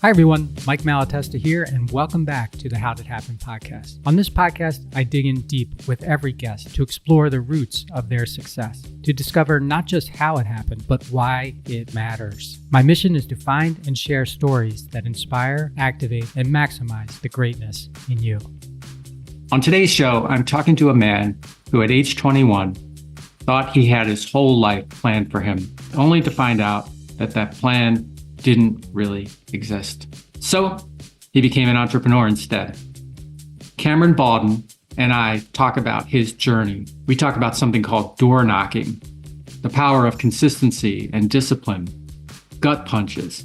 Hi, everyone. Mike Malatesta here, and welcome back to the How Did Happen podcast. On this podcast, I dig in deep with every guest to explore the roots of their success, to discover not just how it happened, but why it matters. My mission is to find and share stories that inspire, activate, and maximize the greatness in you. On today's show, I'm talking to a man who at age 21 thought he had his whole life planned for him, only to find out that that plan didn't really exist. So he became an entrepreneur instead. Cameron Baldwin and I talk about his journey. We talk about something called door knocking, the power of consistency and discipline, gut punches,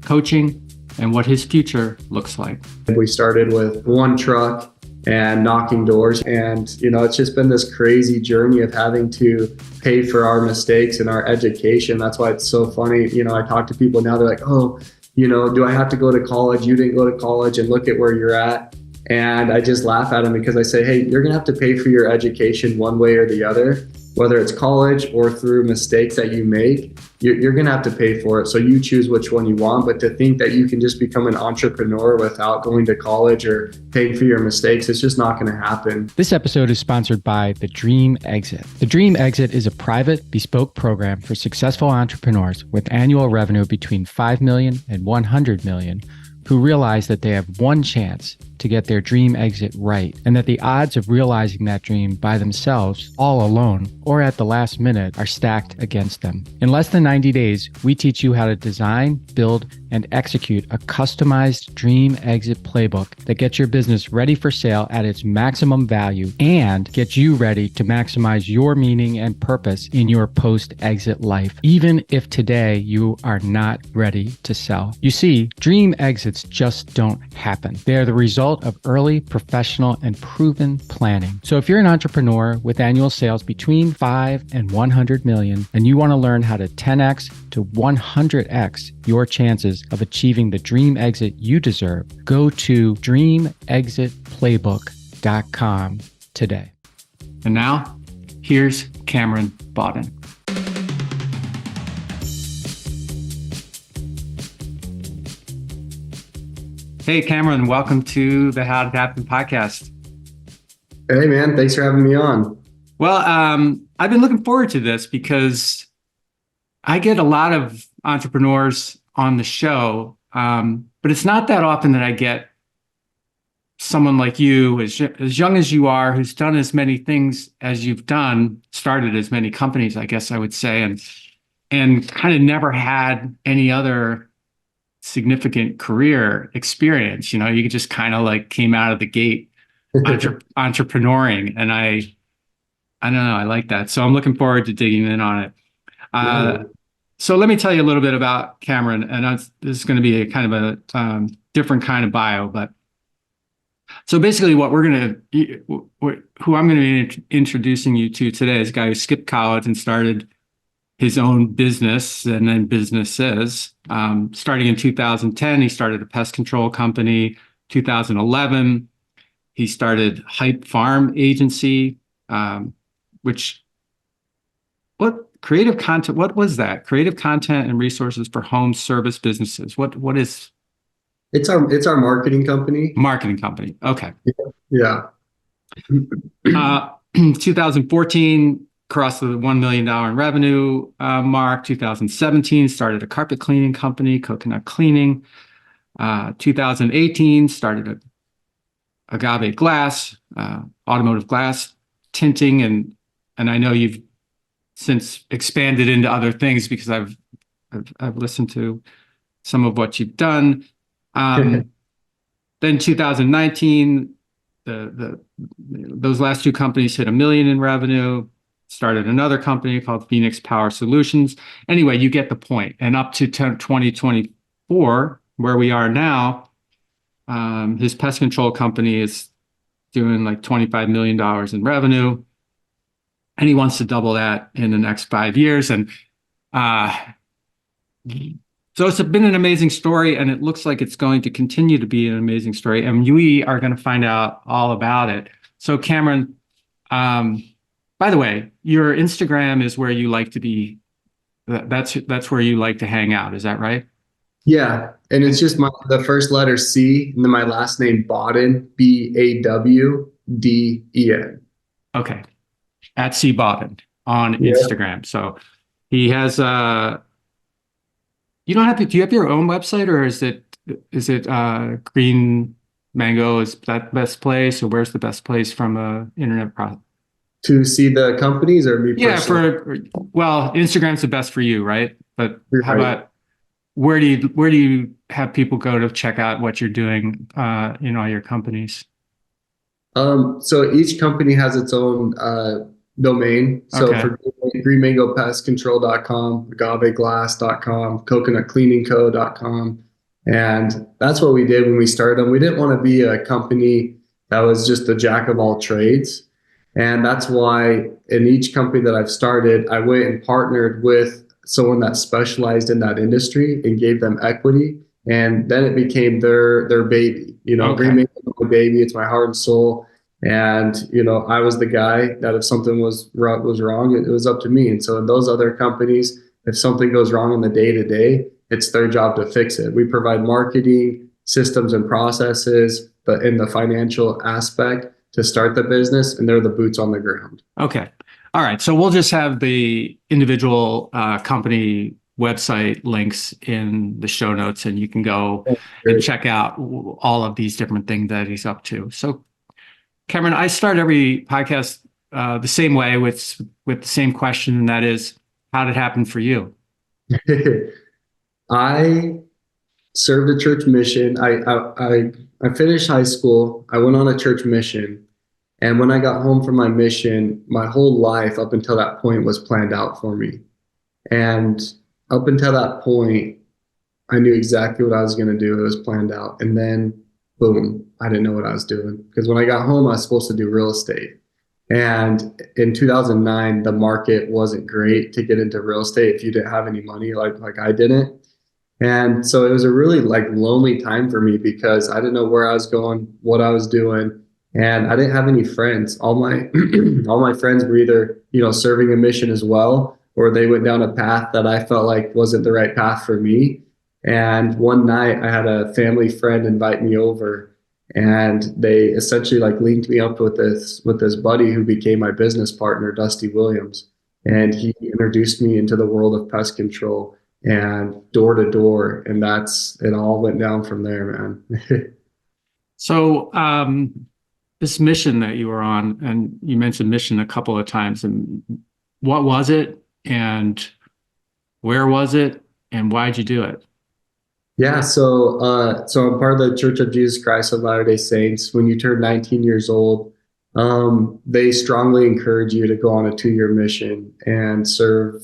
coaching, and what his future looks like. We started with one truck and knocking doors. And, it's just been this crazy journey of having to pay for our mistakes and our education. That's why it's so funny. I talk to people now, they're like, oh, do I have to go to college? You didn't go to college, and look at where you're at. And I just laugh at them because I say, hey, you're going to have to pay for your education one way or the other, whether it's college or through mistakes that you make, you're going to have to pay for it. So you choose which one you want. But to think that you can just become an entrepreneur without going to college or paying for your mistakes, it's just not going to happen. This episode is sponsored by The Dream Exit. The Dream Exit is a private, bespoke program for successful entrepreneurs with annual revenue between $5 million and $100 million who realize that they have one chance to get their dream exit right, and that the odds of realizing that dream by themselves, all alone, or at the last minute are stacked against them. In less than 90 days, we teach you how to design, build, and execute a customized dream exit playbook that gets your business ready for sale at its maximum value and gets you ready to maximize your meaning and purpose in your post-exit life, even if today you are not ready to sell. You see, dream exits just don't happen. They are the result of early, professional, and proven planning. So if you're an entrepreneur with annual sales between 5 and 100 million, and you want to learn how to 10x to 100x your chances of achieving the dream exit you deserve, go to dreamexitplaybook.com today. And now, here's Cameron Baldwin. Hey, Cameron, welcome to the How Did Happen podcast. Hey, man, thanks for having me on. Well, I've been looking forward to this because I get a lot of entrepreneurs on the show, but it's not that often that I get someone like you, as young as you are, who's done as many things as you've done, started as many companies, I guess I would say, and kind of never had any other significant career experience. You just kind of like came out of the gate entrepreneuring, and I don't know, I like that. So I'm looking forward to digging in on it. So let me tell you a little bit about Cameron, and this is going to be a kind of a different kind of bio, but so basically who I'm going to be introducing you to today is a guy who skipped college and started his own business and then businesses. Starting in 2010, he started a pest control company. 2011, he started Hype Farm Agency, creative content, what was that? Creative content and resources for home service businesses. What is? It's our marketing company. Marketing company. Okay. Yeah. 2014, crossed the $1 million in revenue mark. 2017, started a carpet cleaning company, Coconut Cleaning. 2018, started Agave Glass, automotive glass tinting, and I know you've since expanded into other things because I've listened to some of what you've done. Then 2019, those last two companies hit $1 million in revenue. Started another company called Phoenix Power Solutions. Anyway, you get the point. And up to 2024, where we are now, his pest control company is doing like $25 million in revenue. And he wants to double that in the next 5 years. And so it's been an amazing story, and it looks like it's going to continue to be an amazing story. And we are going to find out all about it. So Cameron, by the way, your Instagram is where you like to be. That's where you like to hang out. Is that right? Yeah. And it's just the first letter C and then my last name Bawden, Bawden. Okay. At C Bawden on Yeah. Instagram. So he has you don't have to, do you have your own website, or is it Green Mango is that best place, or where's the best place from a internet pro? To see the companies or me Yeah, personally? well, Instagram's the best for you, right? But how Right. about where do you have people go to check out what you're doing all your companies? So each company has its own domain. So Okay. for greenmangopestcontrol.com, agaveglass.com, coconutcleaningco.com. And that's what we did when we started them. We didn't want to be a company that was just a jack of all trades. And that's why in each company that I've started, I went and partnered with someone that specialized in that industry and gave them equity. And then it became their baby. Green Okay. Mango is my baby. It's my heart and soul. And I was the guy that if something was wrong, it was up to me. And so in those other companies, if something goes wrong in the day to day, it's their job to fix it. We provide marketing, systems and processes, but in the financial aspect to start the business, and they're the boots on the ground. Okay. All right. So we'll just have the individual company website links in the show notes, and you can go and Great. check out all of these different things that he's up to. So, Cameron, I start every podcast the same way with the same question, and that is, how did it happen for you? I served a church mission. I finished high school. I went on a church mission. And when I got home from my mission, my whole life up until that point was planned out for me. And up until that point, I knew exactly what I was going to do. It was planned out. And then, boom, I didn't know what I was doing. Because when I got home, I was supposed to do real estate. And in 2009, the market wasn't great to get into real estate if you didn't have any money like I didn't. And so it was a really lonely time for me because I didn't know where I was going, what I was doing, and I didn't have any friends. All my all my friends were either, serving a mission as well, or they went down a path that I felt like wasn't the right path for me. And one night I had a family friend invite me over, and they essentially linked me up with this buddy who became my business partner, Dusty Williams. And he introduced me into the world of pest control and door to door. And it all went down from there, man. So, this mission that you were on, and you mentioned mission a couple of times, and what was it, and where was it, and why'd you do it? Yeah, so I'm part of the Church of Jesus Christ of Latter-day Saints. When you turn 19 years old, they strongly encourage you to go on a 2-year mission and serve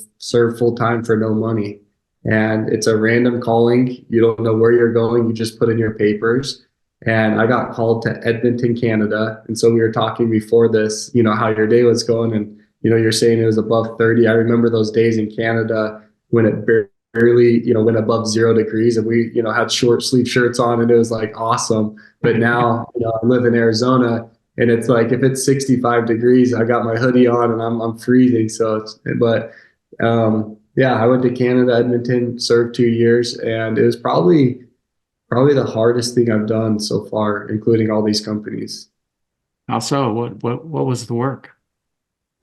full time for no money. And it's a random calling. You don't know where you're going. You just put in your papers. And I got called to Edmonton, Canada. And so we were talking before this, how your day was going. And, you're saying it was above 30. I remember those days in Canada when it barely, went above 0 degrees and we, had short sleeve shirts on and it was awesome. But now, I live in Arizona and it's if it's 65 degrees, I got my hoodie on and I'm freezing. So, yeah, I went to Canada, Edmonton, served 2 years, and it was probably the hardest thing I've done so far, including all these companies. Also, what was the work?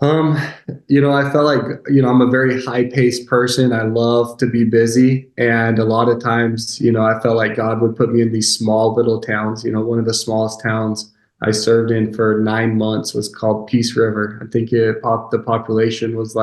Um, I felt like, I'm a very high-paced person. I love to be busy. And a lot of times, I felt like God would put me in these small little towns. One of the smallest towns I served in for 9 months was called Peace River. I think the population was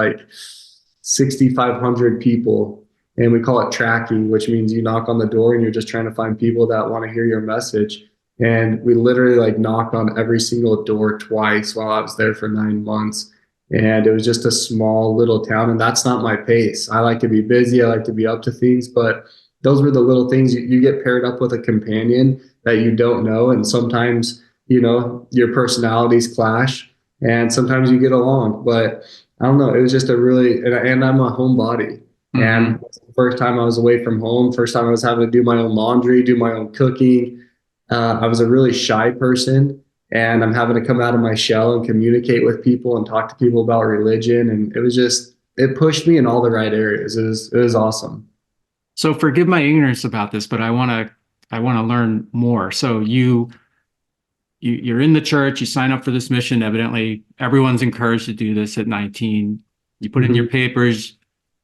6,500 people. And we call it tracking, which means you knock on the door and you're just trying to find people that want to hear your message. And we literally knocked on every single door twice while I was there for 9 months. And it was just a small little town. And that's not my pace. I like to be busy. I like to be up to things. But those were the little things. You get paired up with a companion that you don't know. And sometimes, your personalities clash and sometimes you get along. But I don't know. It was just and I'm a homebody. Mm-hmm. And the first time I was away from home, first time I was having to do my own laundry, do my own cooking. I was a really shy person. And I'm having to come out of my shell and communicate with people and talk to people about religion. And it pushed me in all the right areas. It was awesome. So forgive my ignorance about this, but I want to learn more. So you're in the church, you sign up for this mission. Evidently, everyone's encouraged to do this at 19. You put in your Mhm. papers.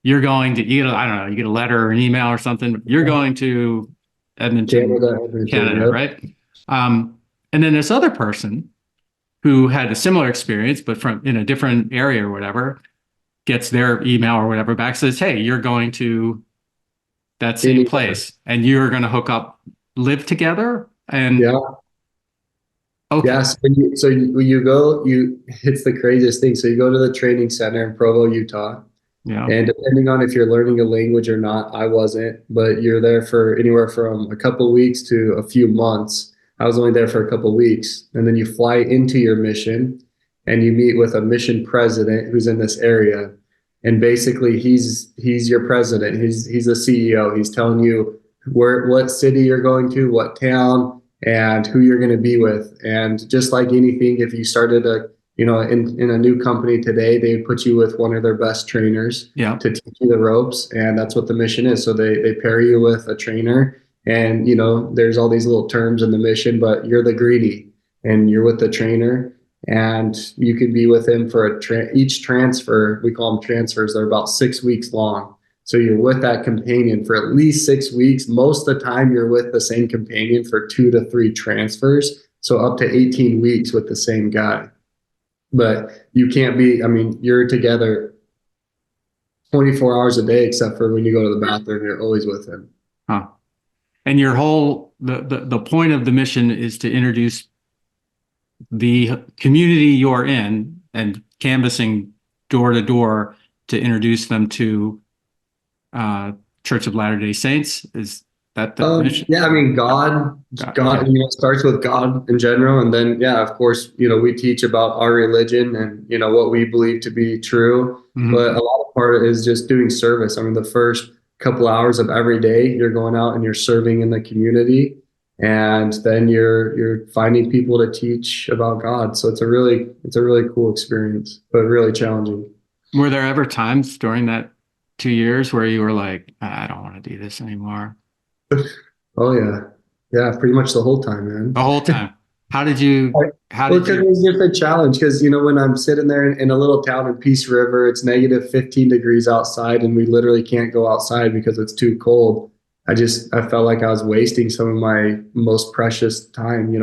You're going to, I don't know, you get a letter or an email or something. You're going to Edmonton, Canada, Edmonton, Canada, yep. right? And then this other person who had a similar experience, but from in a different area or whatever, gets their email or whatever back, says, "Hey, you're going to that same Anywhere. place, and you're going to hook up, live together." And Yeah. okay, Yes. You go, it's the craziest thing. So you go to the training center in Provo, Utah. yeah, And depending on if you're learning a language or not, I wasn't, but you're there for anywhere from a couple weeks to a few months. I was only there for a couple weeks. And then you fly into your mission and you meet with a mission president who's in this area. And basically he's your president. He's the CEO. He's telling you what city you're going to, what town, and who you're going to be with. And just like anything, if you started in a new company today, they put you with one of their best trainers yeah. to teach you the ropes, and that's what the mission is. So they pair you with a trainer, and there's all these little terms in the mission, but you're the greenie, and you're with the trainer, and you could be with him for each transfer. We call them transfers. They're about 6 weeks long. So you're with that companion for at least 6 weeks. Most of the time, you're with the same companion for 2 to 3 transfers. So up to 18 weeks with the same guy. But you can't be, I mean, you're together 24 hours a day, except for when you go to the bathroom, you're always with him. Huh. And your whole the point of the mission is to introduce the community you're in and canvassing door to door to introduce them to Church of Latter-day Saints. Is that the mission? Yeah, I mean, God, Okay. it starts with God in general. And then, yeah, of course, we teach about our religion and, what we believe to be true. Mhm. But a lot of part is just doing service. I mean, the first couple hours of every day, you're going out and you're serving in the community. And then you're finding people to teach about God. So it's a really cool experience, but really challenging. Were there ever times during that 2 years where you were like, I don't want to do this anymore? Oh yeah. Yeah, pretty much the whole time, man. The whole time. How did you, how Well, did because you, it's just a challenge. Because when I'm sitting there in a little town in Peace River, it's negative 15 degrees outside, and we literally can't go outside because it's too cold. I felt like I was wasting some of my most precious time.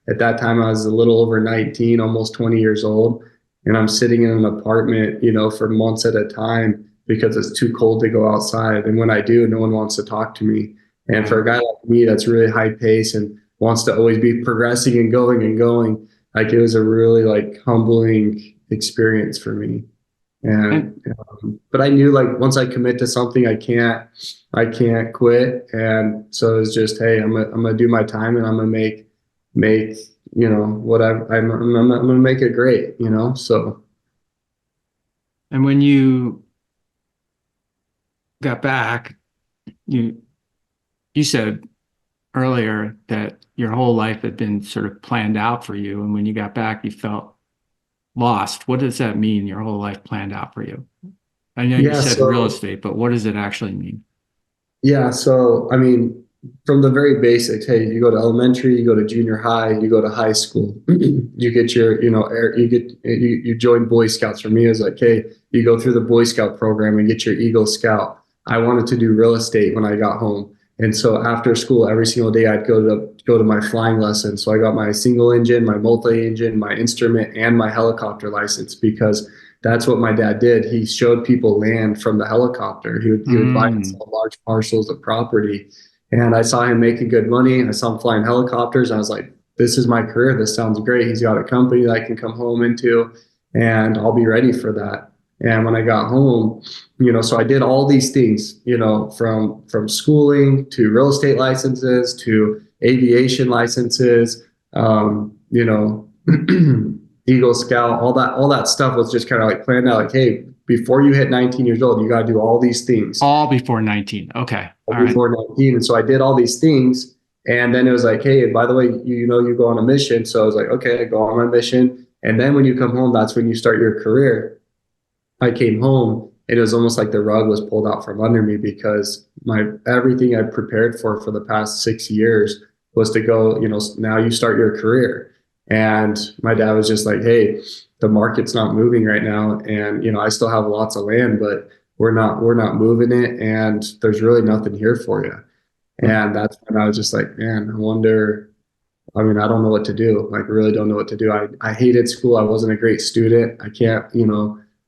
At that time I was a little over 19, almost 20 years old, and I'm sitting in an apartment, for months at a time because it's too cold to go outside. And when I do, no one wants to talk to me. And for a guy like me, that's really high pace and wants to always be progressing and going and going. Like, it was a really humbling experience for me. and, But I knew, like, once I commit to something, I can't quit. And so it's just, hey, I'm gonna do my time, and I'm gonna make what I'm gonna make it great. So and when you got back, you, you said earlier that your whole life had been sort of planned out for you. And when you got back, you felt lost. What does that mean? Your whole life planned out for you? I know you yeah, said real so estate, but what does it actually mean? Yeah, so I mean, from the very basics, hey, you go to elementary, you go to junior high, you go to high school, you get your, you join Boy Scouts. For me, it was like, hey, you go through the Boy Scout program and get your Eagle Scout. I wanted to do real estate when I got home, and so after school, every single day, I'd go to my flying lesson. So I got my single engine, my multi engine, my instrument, and my helicopter license because that's what my dad did. He showed people land from the helicopter. He would buy and Mm. sell large parcels of property. And I saw him making good money. I saw him flying helicopters. I was like, this is my career. This sounds great. He's got a company that I can come home into, and I'll be ready for that. And when I got home, so I did all these things, from schooling to real estate licenses to aviation licenses, Eagle Scout, all that stuff was just kind of like planned out. Like, hey, before you hit 19 years old, you got to do all these things All before 19. Okay. All right. before 19. And so I did all these things. And then it was like, hey, by the way, you go on a mission. So I was like, okay, I go on my mission. And then when you come home, that's when you start your career. I came home it was almost like the rug was pulled out from under me because everything I prepared for the past 6 years was to go, now you start your career. And my dad was just like, hey, the market's not moving right now. And, I still have lots of land, but we're not moving it. And there's really nothing here for you. And that's when I was just like, man, I wonder, I mean, I don't know what to do. Like, I really don't know what to do. I hated school. I wasn't a great student. I can't,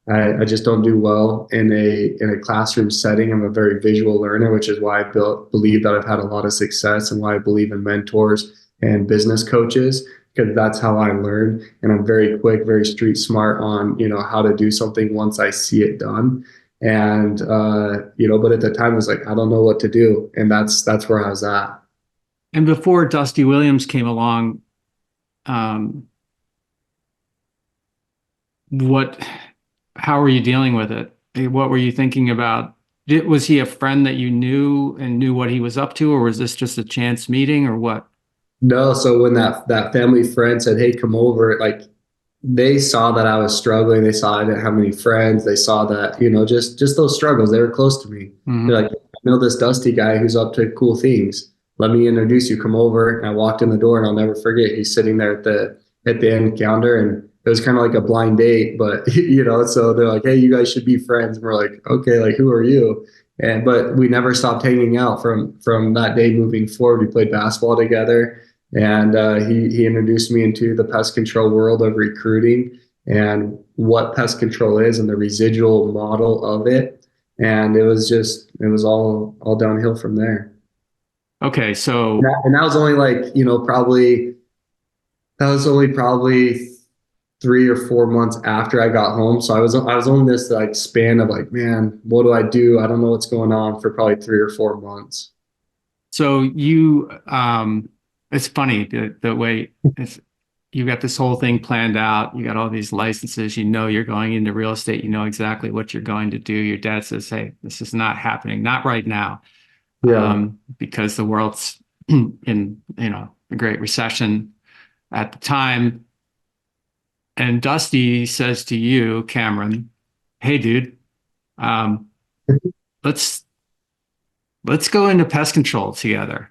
I just don't do well in a classroom setting. I'm a very visual learner, which is why I believe that I've had a lot of success and why I believe in mentors and business coaches, because that's how I learn. And I'm very quick, very street smart on, how to do something once I see it done. And, but at the time I was like, I don't know what to do. And that's where I was at. And before Dusty Williams came along, how were you dealing with it? What were you thinking about? Was he a friend that you knew and knew what he was up to, or was this just a chance meeting, or what? No. So when that family friend said, hey, come over, like, they saw that I was struggling. They saw I didn't have many friends. They saw that, just those struggles. They were close to me. Mm-hmm. They're like, I know this Dusty guy who's up to cool things. Let me introduce you. Come over. And I walked in the door, and I'll never forget. He's sitting there at the end counter, and it was kind of like a blind date, but so they're like, hey, you guys should be friends. And we're like, okay, like, who are you? But we never stopped hanging out from that day moving forward. We played basketball together. And he introduced me into the pest control world of recruiting and what pest control is and the residual model of it. And it was all downhill from there. Okay. So, and that was only like, probably 3 or 4 months after I got home. So I was on this like span of like, man, what do I do? I don't know what's going on, for probably 3 or 4 months. So it's funny the way you got this whole thing planned out. You got all these licenses. You're going into real estate. You know exactly what you're going to do. Your dad says, "Hey, this is not happening, not right now, because the world's in a Great Recession at the time." And Dusty says to you, Cameron, "Hey, dude, let's go into pest control together."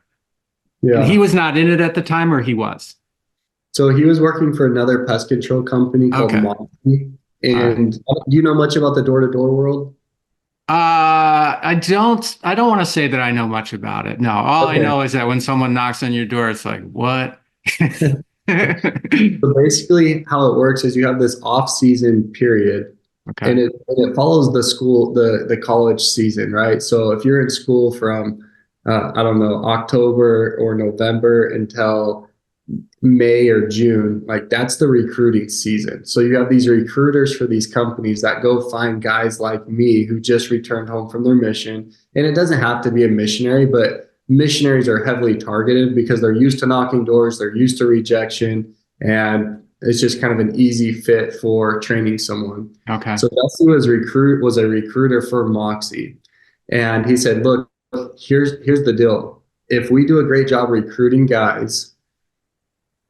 Yeah. And he was not in it at the time, or he was? So he was working for another pest control company called Moxie. And do you know much about the door-to-door world? I don't want to say that I know much about it. No, all I know is that when someone knocks on your door, it's like, what? So basically how it works is you have this off-season period. Okay. And it follows the college season, right? So if you're in school from I don't know, October or November until May or June, like, that's the recruiting season. So you have these recruiters for these companies that go find guys like me who just returned home from their mission. And it doesn't have to be a missionary, but missionaries are heavily targeted because they're used to knocking doors, they're used to rejection, and it's just kind of an easy fit for training someone. Okay. So Dusty was a recruiter for Moxie. And he said, look, here's the deal. If we do a great job recruiting guys,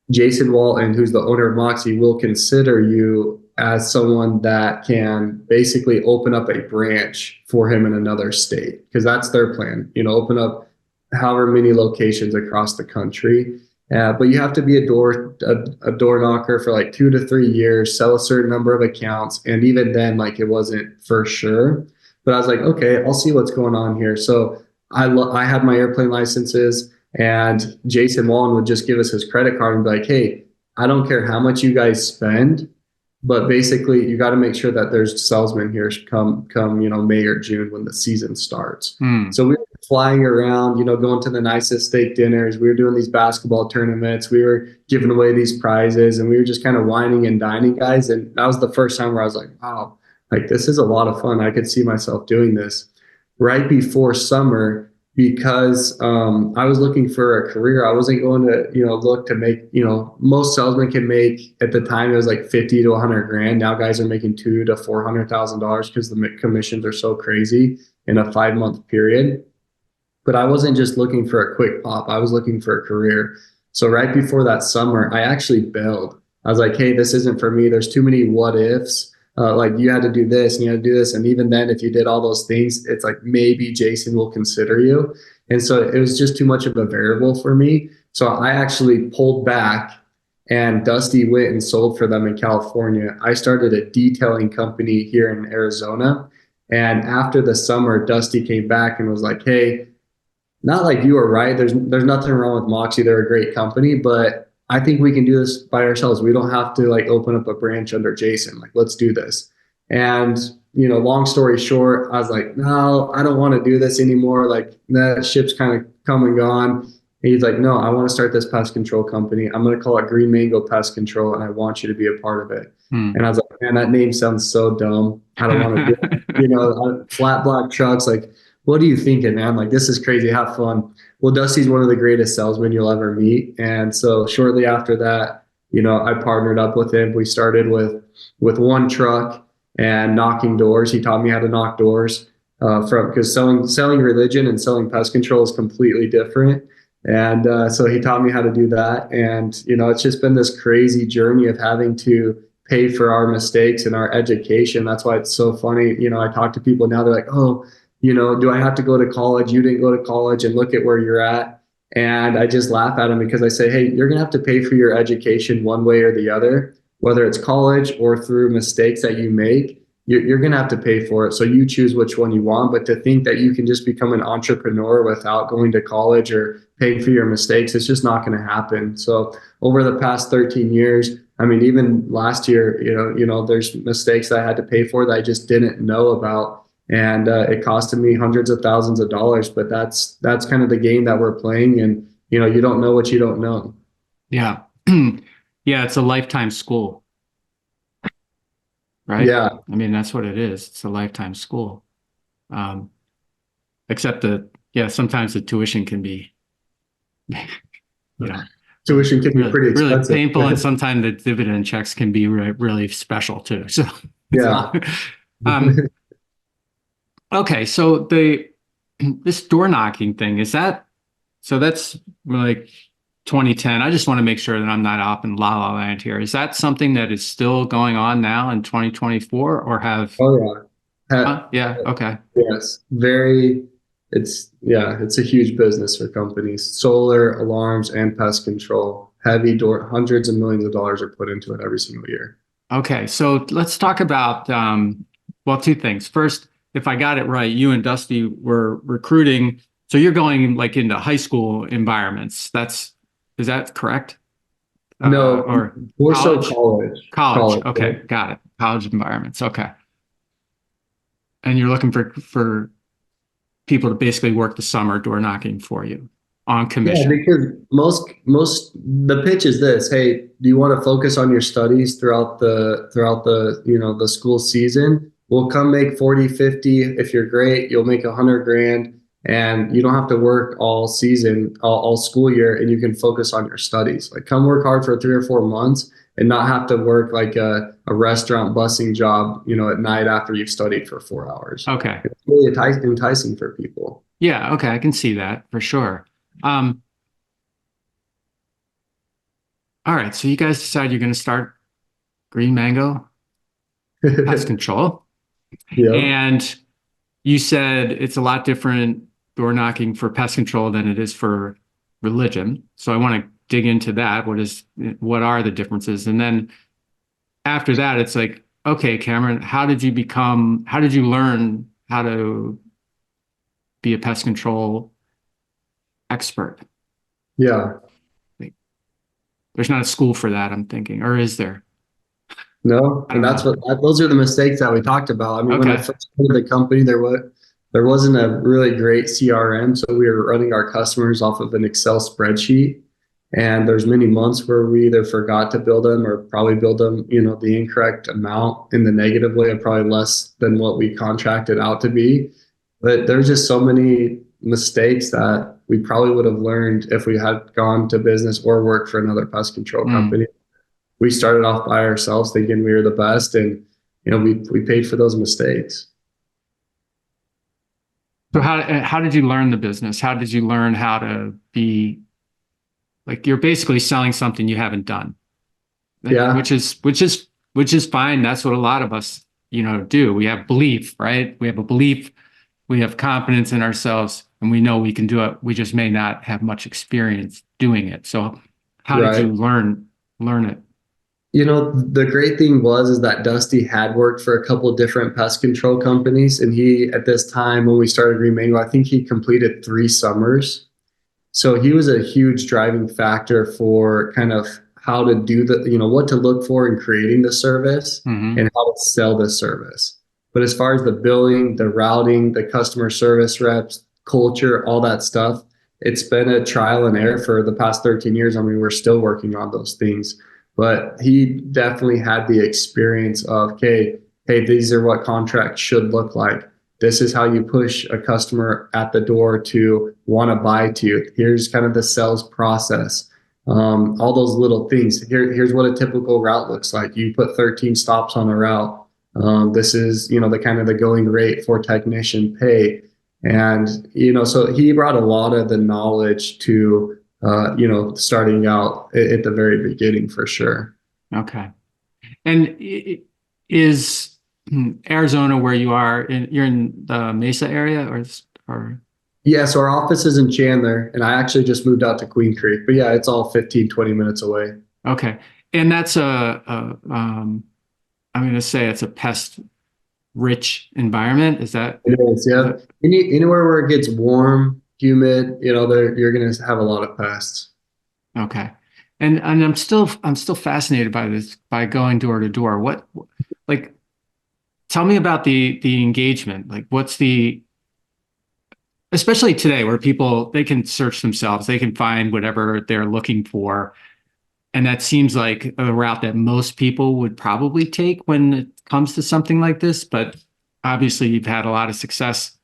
Jason Walton, who's the owner of Moxie, will consider you as someone that can basically open up a branch for him in another state, because that's their plan, open up however many locations across the country. But you have to be a door knocker for like 2 to 3 years, sell a certain number of accounts. And even then, like, it wasn't for sure. But I was like, okay, I'll see what's going on here. So I had my airplane licenses, and Jason Wallen would just give us his credit card and be like, hey, I don't care how much you guys spend, but basically you got to make sure that there's salesmen here come May or June when the season starts. So we were flying around, going to the nicest steak dinners. We were doing these basketball tournaments. We were giving away these prizes, and we were just kind of whining and dining guys. And that was the first time where I was like, wow, like, this is a lot of fun. I could see myself doing this. Right before summer, because I was looking for a career. I wasn't going to, look to make, most salesmen can make, at the time, it was like 50 to 100 grand. Now guys are making $200,000 to $400,000 because the commissions are so crazy in a 5-month period. But I wasn't just looking for a quick pop. I was looking for a career. So right before that summer, I actually bailed. I was like, hey, this isn't for me. There's too many what ifs. like you had to do this and you had to do this. And even then, if you did all those things, it's like maybe Jason will consider you. And so it was just too much of a variable for me. So I actually pulled back and Dusty went and sold for them in California. I started a detailing company here in Arizona. And after the summer, Dusty came back and was like, hey, not like you were right. There's nothing wrong with Moxie. They're a great company, but I think we can do this by ourselves. We don't have to like open up a branch under Jason. Like, let's do this. And, you know, long story short, I was like, no, I don't want to do this anymore. Like that ship's kind of come and gone. And he's like, no, I want to start this pest control company. I'm going to call it Green Mango Pest Control, and I want you to be a part of it. And I was like, man, that name sounds so dumb. I don't want to do it. You know, flat black trucks. Like, what are you thinking, man? Like, this is crazy. Have fun. Well, Dusty's one of the greatest salesmen you'll ever meet. And so shortly after that, you know, I partnered up with him. We started with one truck and knocking doors. He taught me how to knock doors because selling religion and selling pest control is completely different. And so he taught me how to do that. And, you know, it's just been this crazy journey of having to pay for our mistakes and our education. That's why it's so funny. You know, I talk to people now, they're like, oh, you know, do I have to go to college? You didn't go to college, and look at where you're at. And I just laugh at them because I say, hey, you're going to have to pay for your education one way or the other, whether it's college or through mistakes that you make. You're going to have to pay for it. So you choose which one you want. But to think that you can just become an entrepreneur without going to college or paying for your mistakes, it's just not going to happen. So over the past 13 years, I mean, even last year, you know, there's mistakes that I had to pay for that I just didn't know about. And it costed me hundreds of thousands of dollars. But that's kind of the game that we're playing. And, you know, you don't know what you don't know. Yeah. Yeah, it's a lifetime school. Right? Yeah. I mean, that's what it is. It's a lifetime school. Except that, yeah, sometimes the tuition can be, you know, Tuition can be pretty expensive. Really painful, and sometimes the dividend checks can be really special too. So, yeah. Okay, so this door knocking thing, that's like 2010. I just want to make sure that I'm not up in la la land here. Is that something that is still going on now in 2024, or have? Oh yeah. Yeah. Okay. Yes. It's a huge business for companies. Solar, alarms, and pest control. Heavy door, hundreds of millions of dollars are put into it every single year. Okay, so let's talk about well, two things. First, if I got it right, you and Dusty were recruiting. So you're going like into high school environments. Is that correct? No, or more college? so college. College. Okay, yeah. Got it. College environments. Okay. And you're looking for people to basically work the summer door knocking for you on commission. Yeah, because most the pitch is this: hey, do you want to focus on your studies throughout the you know the school season? We'll come make 40, 50. If you're great, you'll make 100 grand. And you don't have to work all season, all school year, and you can focus on your studies. Like, come work hard for 3 or 4 months and not have to work like a restaurant busing job, you know, at night after you've studied for 4 hours. Okay. It's really enticing for people. Yeah. Okay. I can see that for sure. All right. So you guys decide you're going to start Green Mango Pest Control. Yeah. And you said it's a lot different door knocking for pest control than it is for religion. So I want to dig into that. What are the differences? And then after that, it's like, okay, Cameron, how did you learn how to be a pest control expert? Yeah. There's not a school for that, I'm thinking, or is there? No, and those are the mistakes that we talked about. I mean, when I first started the company, there wasn't a really great CRM, so we were running our customers off of an Excel spreadsheet. And there's many months where we either forgot to build them or probably build them, you know, the incorrect amount in the negative way, of probably less than what we contracted out to be. But there's just so many mistakes that we probably would have learned if we had gone to business or worked for another pest control company. We started off by ourselves thinking we were the best, and you know we paid for those mistakes. So how did you learn the business? How did you learn how to be like, you're basically selling something you haven't done? Yeah, which is which is fine. That's what a lot of us, do. We have belief, right? We have a belief, we have confidence in ourselves, and we know we can do it. We just may not have much experience doing it. So how did Right. you learn it? The great thing is that Dusty had worked for a couple of different pest control companies, and he, at this time when we started Green Mango, I think he completed 3 summers. So he was a huge driving factor for kind of how to do what to look for in creating the service Hmm. and how to sell the service. But as far as the billing, the routing, the customer service reps, culture, all that stuff, it's been a trial and error for the past 13 years. I mean, we're still working on those things, but he definitely had the experience of, okay, hey, these are what contracts should look like. This is how you push a customer at the door to want to buy to you. Here's kind of the sales process. All those little things. Here's what a typical route looks like. You put 13 stops on a route. This is, the kind of the going rate for technician pay. And, so he brought a lot of the knowledge to, starting out at the very beginning for sure. Okay. And is Arizona where you are you're in the Mesa area or Yeah, so our office is in Chandler, and I actually just moved out to Queen Creek. But yeah, it's all 15, 20 minutes away. okay. And that's I'm going to say it's a pest rich environment. It is, Is yeah. that Anywhere where it gets warm, humid, you're going to have a lot of pests. okay? And I'm still fascinated by this by going door to door. Like tell me about the engagement. Like what's the especially today where people they can search themselves, they can find whatever they're looking for. And that seems like a route that most people would probably take when it comes to something like this. But obviously, you've had a lot of success,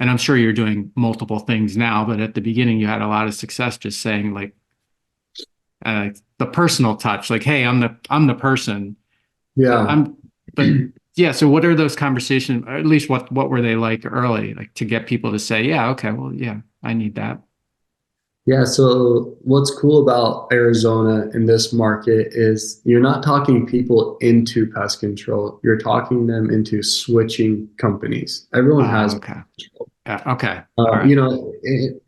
and I'm sure you're doing multiple things now. But at the beginning, you had a lot of success just saying like the personal touch, like, "Hey, I'm the person." But Yeah. but yeah. So what are those conversations? Or at least what were they like early, like to get people to say, "Yeah, okay, well, yeah, I need that." Yeah, so what's cool about Arizona in this market is you're not talking people into pest control. You're talking them into switching companies. Everyone has Okay. Yeah, okay. All Uh, right. you know,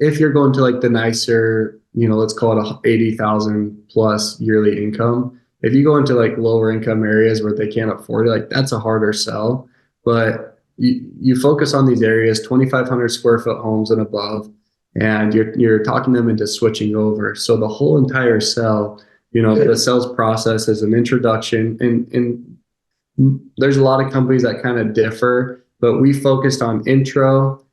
if you're going to like the nicer, let's call it a 80,000 plus yearly income. If you go into like lower income areas where they can't afford it, like that's a harder sell. But you focus on these areas, 2,500 square foot homes and above, and you're talking them into switching over. So the whole entire sell, the sales process is an introduction, and there's a lot of companies that kind of differ, but we focused on intro,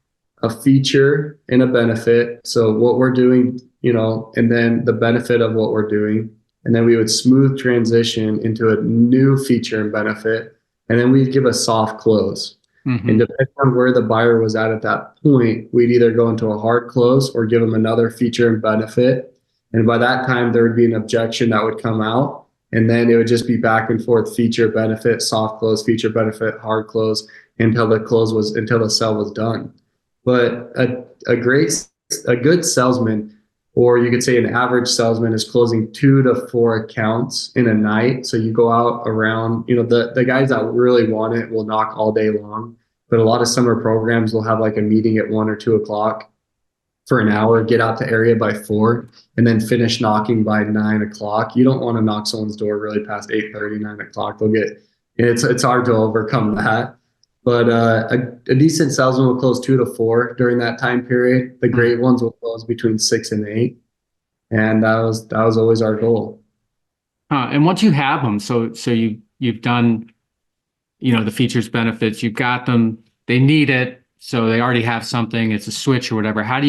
a feature, and a benefit. So what we're doing, and then the benefit of what we're doing. And then we would smooth transition into a new feature and benefit. And then we'd give a soft close. And Hmm. depending on where the buyer was at that point, we'd either go into a hard close or give them another feature and benefit. And by that time, there would be an objection that would come out. And then it would just be back and forth feature, benefit, soft close, feature, benefit, hard close until the sale was done. But a good salesman, or you could say an average salesman, is closing 2 to 4 accounts in a night. So you go out around, the guys that really want it will knock all day long. But a lot of summer programs will have like a meeting at 1 or 2 o'clock for an hour, get out to area by 4, and then finish knocking by 9 o'clock. You don't want to knock someone's door really past 8:30, 9 o'clock. It's hard to overcome that. But a decent salesman will close 2 to 4 during that time period. The great ones will close between 6 and 8, and that was always our goal. And once you have them, so you've done, the features, benefits, you've got them, they need it, so they already have something, it's a switch or whatever. How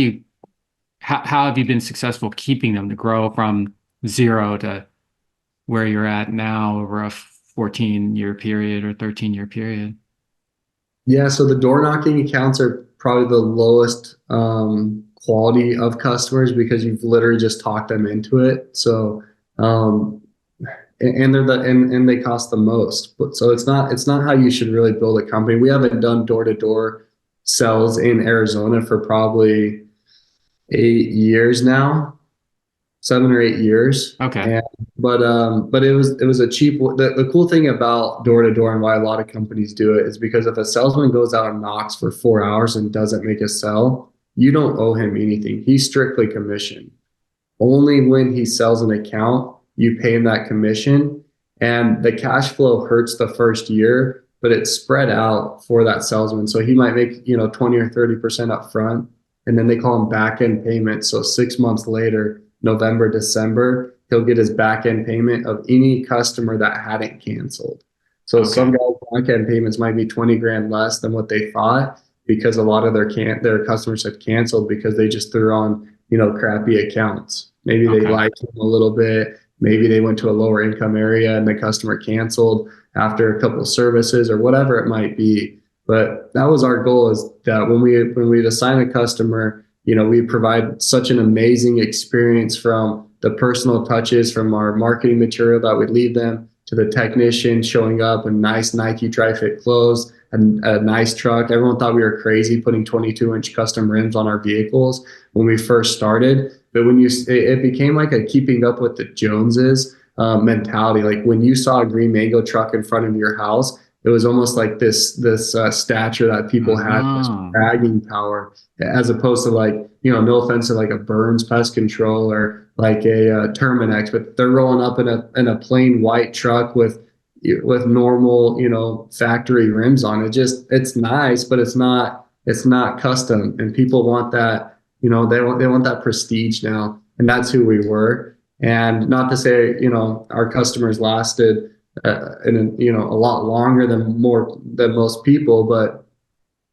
have you been successful keeping them to grow from zero to where you're at now over a 14-year period or 13-year period? Yeah, so the door knocking accounts are probably the lowest quality of customers because you've literally just talked them into it. So um, and and they cost the most. But so it's not how you should really build a company. We haven't done door to door sales in Arizona for probably 8 years now. 7 or 8 years. Okay. And but it was a cheap. The cool thing about door to door and why a lot of companies do it is because if a salesman goes out and knocks for 4 hours and doesn't make a sell, you don't owe him anything. He's strictly commission. Only when he sells an account, you pay him that commission. And the cash flow hurts the first year, but it's spread out for that salesman. So he might make, 20 or 30% up front. And then they call them back end payments. So 6 months later, November, December, he'll get his back end payment of any customer that hadn't canceled. So some guys' back end payments might be 20 grand less than what they thought because a lot of their customers had canceled because they just threw on, crappy accounts. Maybe they lied to them a little bit. Maybe they went to a lower income area and the customer canceled after a couple of services or whatever it might be. But that was our goal, is that when we'd assign a customer, we provide such an amazing experience, from the personal touches, from our marketing material that we'd leave them, to the technician showing up in nice Nike dry fit clothes and a nice truck. Everyone thought we were crazy putting 22-inch custom rims on our vehicles when we first started. But it became like a keeping up with the Joneses mentality. Like when you saw a green mango truck in front of your house, it was almost like this stature that people had, this bragging power, as opposed to like, no offense to like a Burns Pest Control or like a Terminex, but they're rolling up in a plain white truck with normal, factory rims on it. It's nice, but it's not custom, and people want that. They want that prestige now, and that's who we were. And not to say, our customers lasted a lot longer than most people, but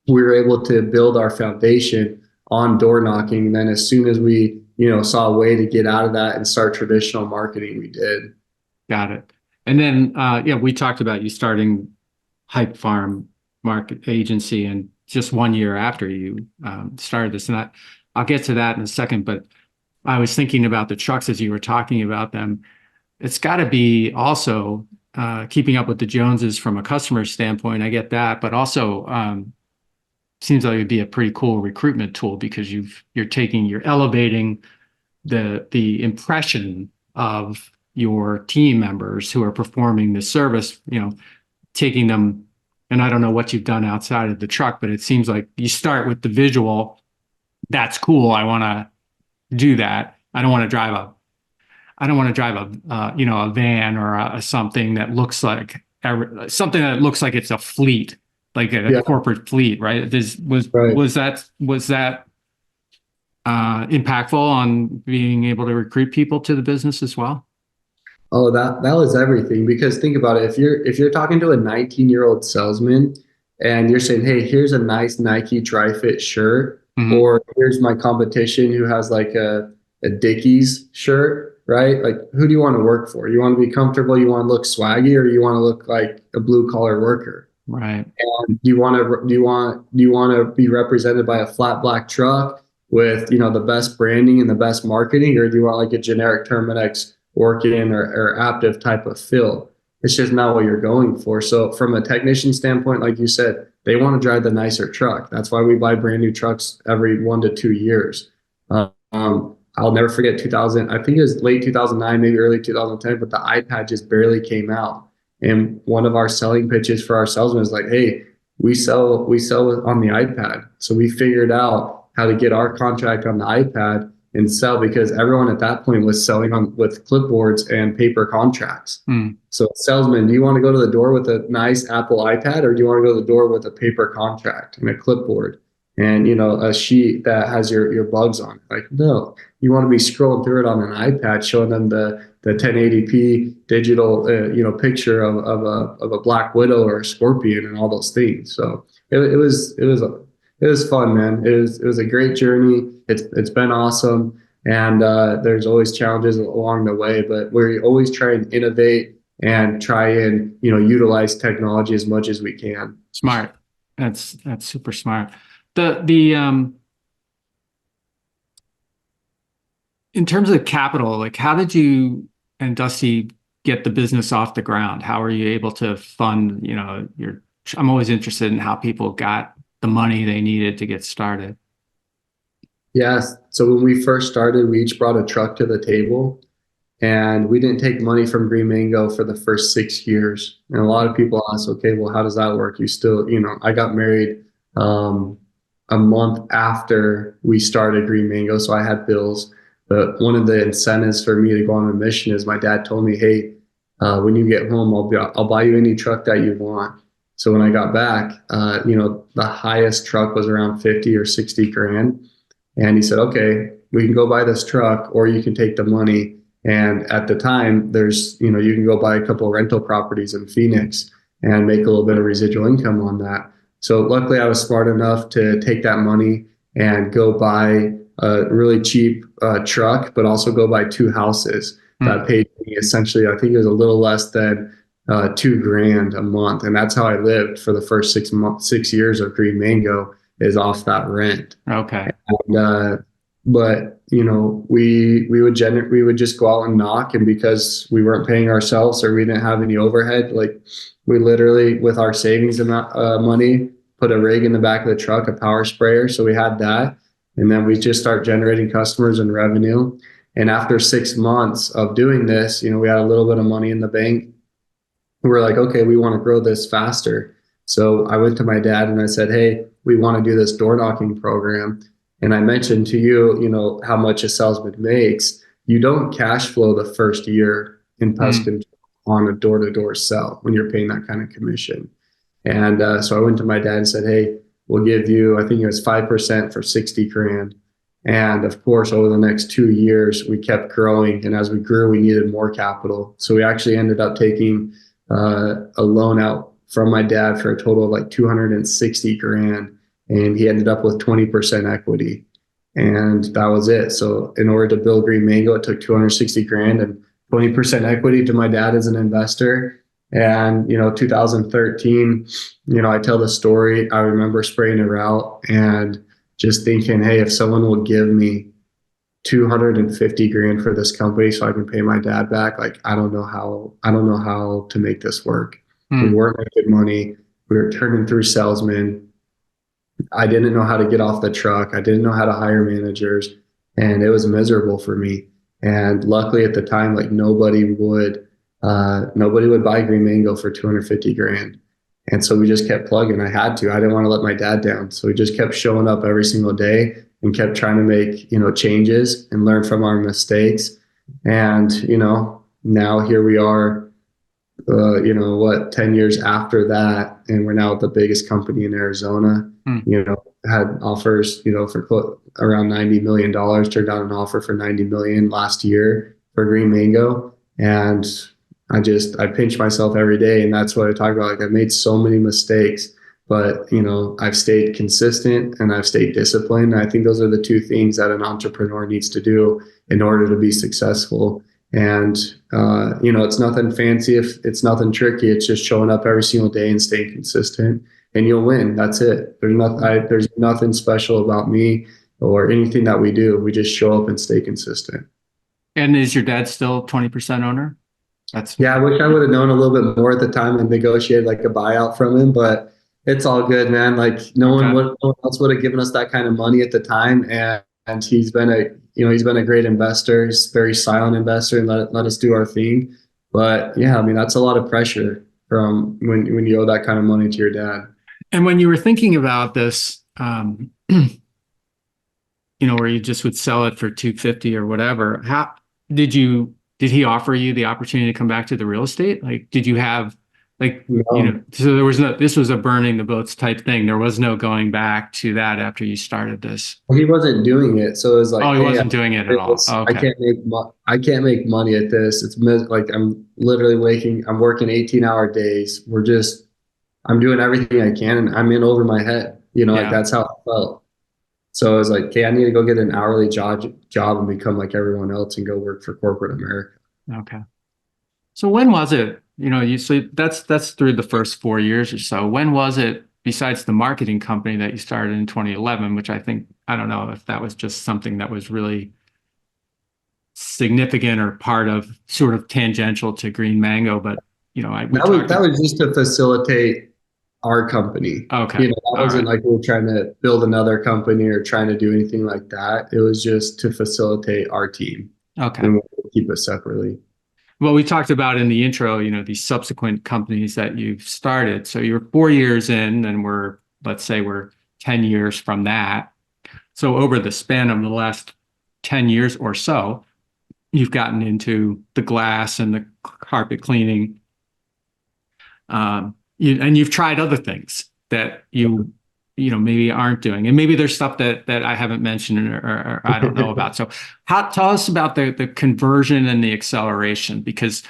we were able to build our foundation on door knocking. And then as soon as we, saw a way to get out of that and start traditional marketing, we did. Got it. And then, we talked about you starting Hype Farm Market Agency, and just 1 year after you started this. And I'll get to that in a second, but I was thinking about the trucks as you were talking about them. It's got to be also keeping up with the Joneses from a customer standpoint. I get that, but also seems like it'd be a pretty cool recruitment tool, because you're elevating the impression of your team members who are performing the service, taking them. And I don't know what you've done outside of the truck, but it seems like you start with the visual. That's cool. I want to do that. I don't want to drive a a van or something that looks like it's a fleet, like a corporate fleet, right? Was that impactful on being able to recruit people to the business as well? Oh, that was everything. Because think about it. If you're talking to a 19-year-old salesman and you're saying, hey, here's a nice Nike dry fit shirt, or here's my competition who has like a Dickies shirt, right? Like, who do you want to work for? You want to be comfortable, you want to look swaggy, or you want to look like a blue collar worker? Right. And do you want to be represented by a flat black truck with, the best branding and the best marketing, or do you want like a generic Terminex work-in or Aptiv type of fill? It's just not what you're going for. So from a technician standpoint, like you said, they want to drive the nicer truck. That's why we buy brand new trucks every 1 to 2 years. I'll never forget 2000. I think it was late 2009, maybe early 2010, but the iPad just barely came out. And one of our selling pitches for our salesmen is like, hey, we sell on the iPad. So we figured out how to get our contract on the iPad and sell, because everyone at that point was selling with clipboards and paper contracts. So salesman, do you want to go to the door with a nice Apple iPad, or do you want to go to the door with a paper contract and a clipboard and a sheet that has your bugs on it? Like, no, you want to be scrolling through it on an iPad, showing them the 1080p digital picture of a black widow or a scorpion and all those things. So it was fun, man. It was a great journey. It's been awesome, and there's always challenges along the way, but we always try and innovate and try and utilize technology as much as we can. Smart. That's super smart. The in terms of capital, like, how did you and Dusty get the business off the ground? How are you able to fund, I'm always interested in how people got the money they needed to get started. Yeah. So when we first started, we each brought a truck to the table, and we didn't take money from Green Mango for the first 6 years. And a lot of people ask, okay, well, how does that work? You still, I got married um, a month after we started Green Mango, so I had bills. But one of the incentives for me to go on a mission is my dad told me, hey, when you get home, I'll buy you any truck that you want. So when I got back, the highest truck was around 50 or 60 grand. And he said, okay, we can go buy this truck, or you can take the money. And at the time, you can go buy a couple of rental properties in Phoenix and make a little bit of residual income on that. So luckily, I was smart enough to take that money and go buy a really cheap truck, but also go buy two houses that paid me essentially, I think it was a little less than 2 grand a month. And that's how I lived for the first 6 years of Green Mango, is off that rent. Okay. And, but we would just go out and knock, and because we weren't paying ourselves or we didn't have any overhead, like we literally, with our savings amount money, put a rig in the back of the truck, a power sprayer. So we had that, and then we just start generating customers and revenue. And after 6 months of doing this, we had a little bit of money in the bank. We're like, okay, we want to grow this faster. So I went to my dad and I said, hey, we want to do this door knocking program. And I mentioned to you, how much a salesman makes. You don't cash flow the first year in pest control on a door-to-door sell when you're paying that kind of commission. And so I went to my dad and said, hey, we'll give you, I think it was 5% for 60 grand. And of course, over the next 2 years, we kept growing. And as we grew, we needed more capital. So we actually ended up taking a loan out from my dad for a total of like 260 grand. And he ended up with 20% equity. And that was it. So in order to build Green Mango, it took 260 grand and 20% equity to my dad as an investor. And, 2013, I tell the story. I remember spraying a route and just thinking, hey, if someone will give me 250 grand for this company so I can pay my dad back, like, I don't know how to make this work. We weren't making money. We were turning through salesmen. I didn't know how to get off the truck. I didn't know how to hire managers, and it was miserable for me. And luckily at the time, like nobody would buy Green Mango for 250 grand. And so we just kept plugging. I had to. I didn't want to let my dad down. So we just kept showing up every single day and kept trying to make, changes and learn from our mistakes. And, now here we are, 10 years after that, and we're now the biggest company in Arizona. Had offers, for around $90 million, turned down an offer for $90 million last year for Green Mango. And I pinch myself every day. And that's what I talk about. Like, I've made so many mistakes, but, I've stayed consistent and I've stayed disciplined. And I think those are the two things that an entrepreneur needs to do in order to be successful. And, it's nothing fancy, if it's nothing tricky. It's just showing up every single day and staying consistent, and you'll win. That's it. There's nothing special about me or anything that we do. We just show up and stay consistent. And is your dad still 20% owner? Yeah, I wish I would have known a little bit more at the time and negotiated like a buyout from him, but it's all good, man. Like no one else would have given us that kind of money at the time. And he's been a great investor. He's a very silent investor and let us do our thing. But yeah, I mean, that's a lot of pressure from when you owe that kind of money to your dad. And when you were thinking about this, where you just would sell it for 250 or whatever, how did he offer you the opportunity to come back to the real estate? Like, did you have No. so this was a burning the boats type thing. There was no going back to that after you started this. He wasn't doing it. So it was like, he wasn't doing it at all. Oh, okay. I can't make money at this. It's like, I'm literally I'm working 18-hour days. I'm doing everything I can and I'm in over my head, like that's how I felt. So I was like, okay, I need to go get an hourly job and become like everyone else and go work for corporate America. Okay. So when was it, so that's through the first 4 years or so. When was it, besides the marketing company that you started in 2011, which I don't know if that was just something that was really significant or part of sort of tangential to Green Mango, but that was just to facilitate our company. Okay. That All wasn't right. like we were trying to build another company or trying to do anything like that. It was just to facilitate our team Okay. and we'll keep it separately. Well, we talked about in the intro, these subsequent companies that you've started. So you're 4 years in, and let's say we're 10 years from that. So over the span of the last 10 years or so, you've gotten into the glass and the carpet cleaning. And you've tried other things that maybe aren't doing, and maybe there's stuff that I haven't mentioned or I don't know about. So tell us about the conversion and the acceleration, because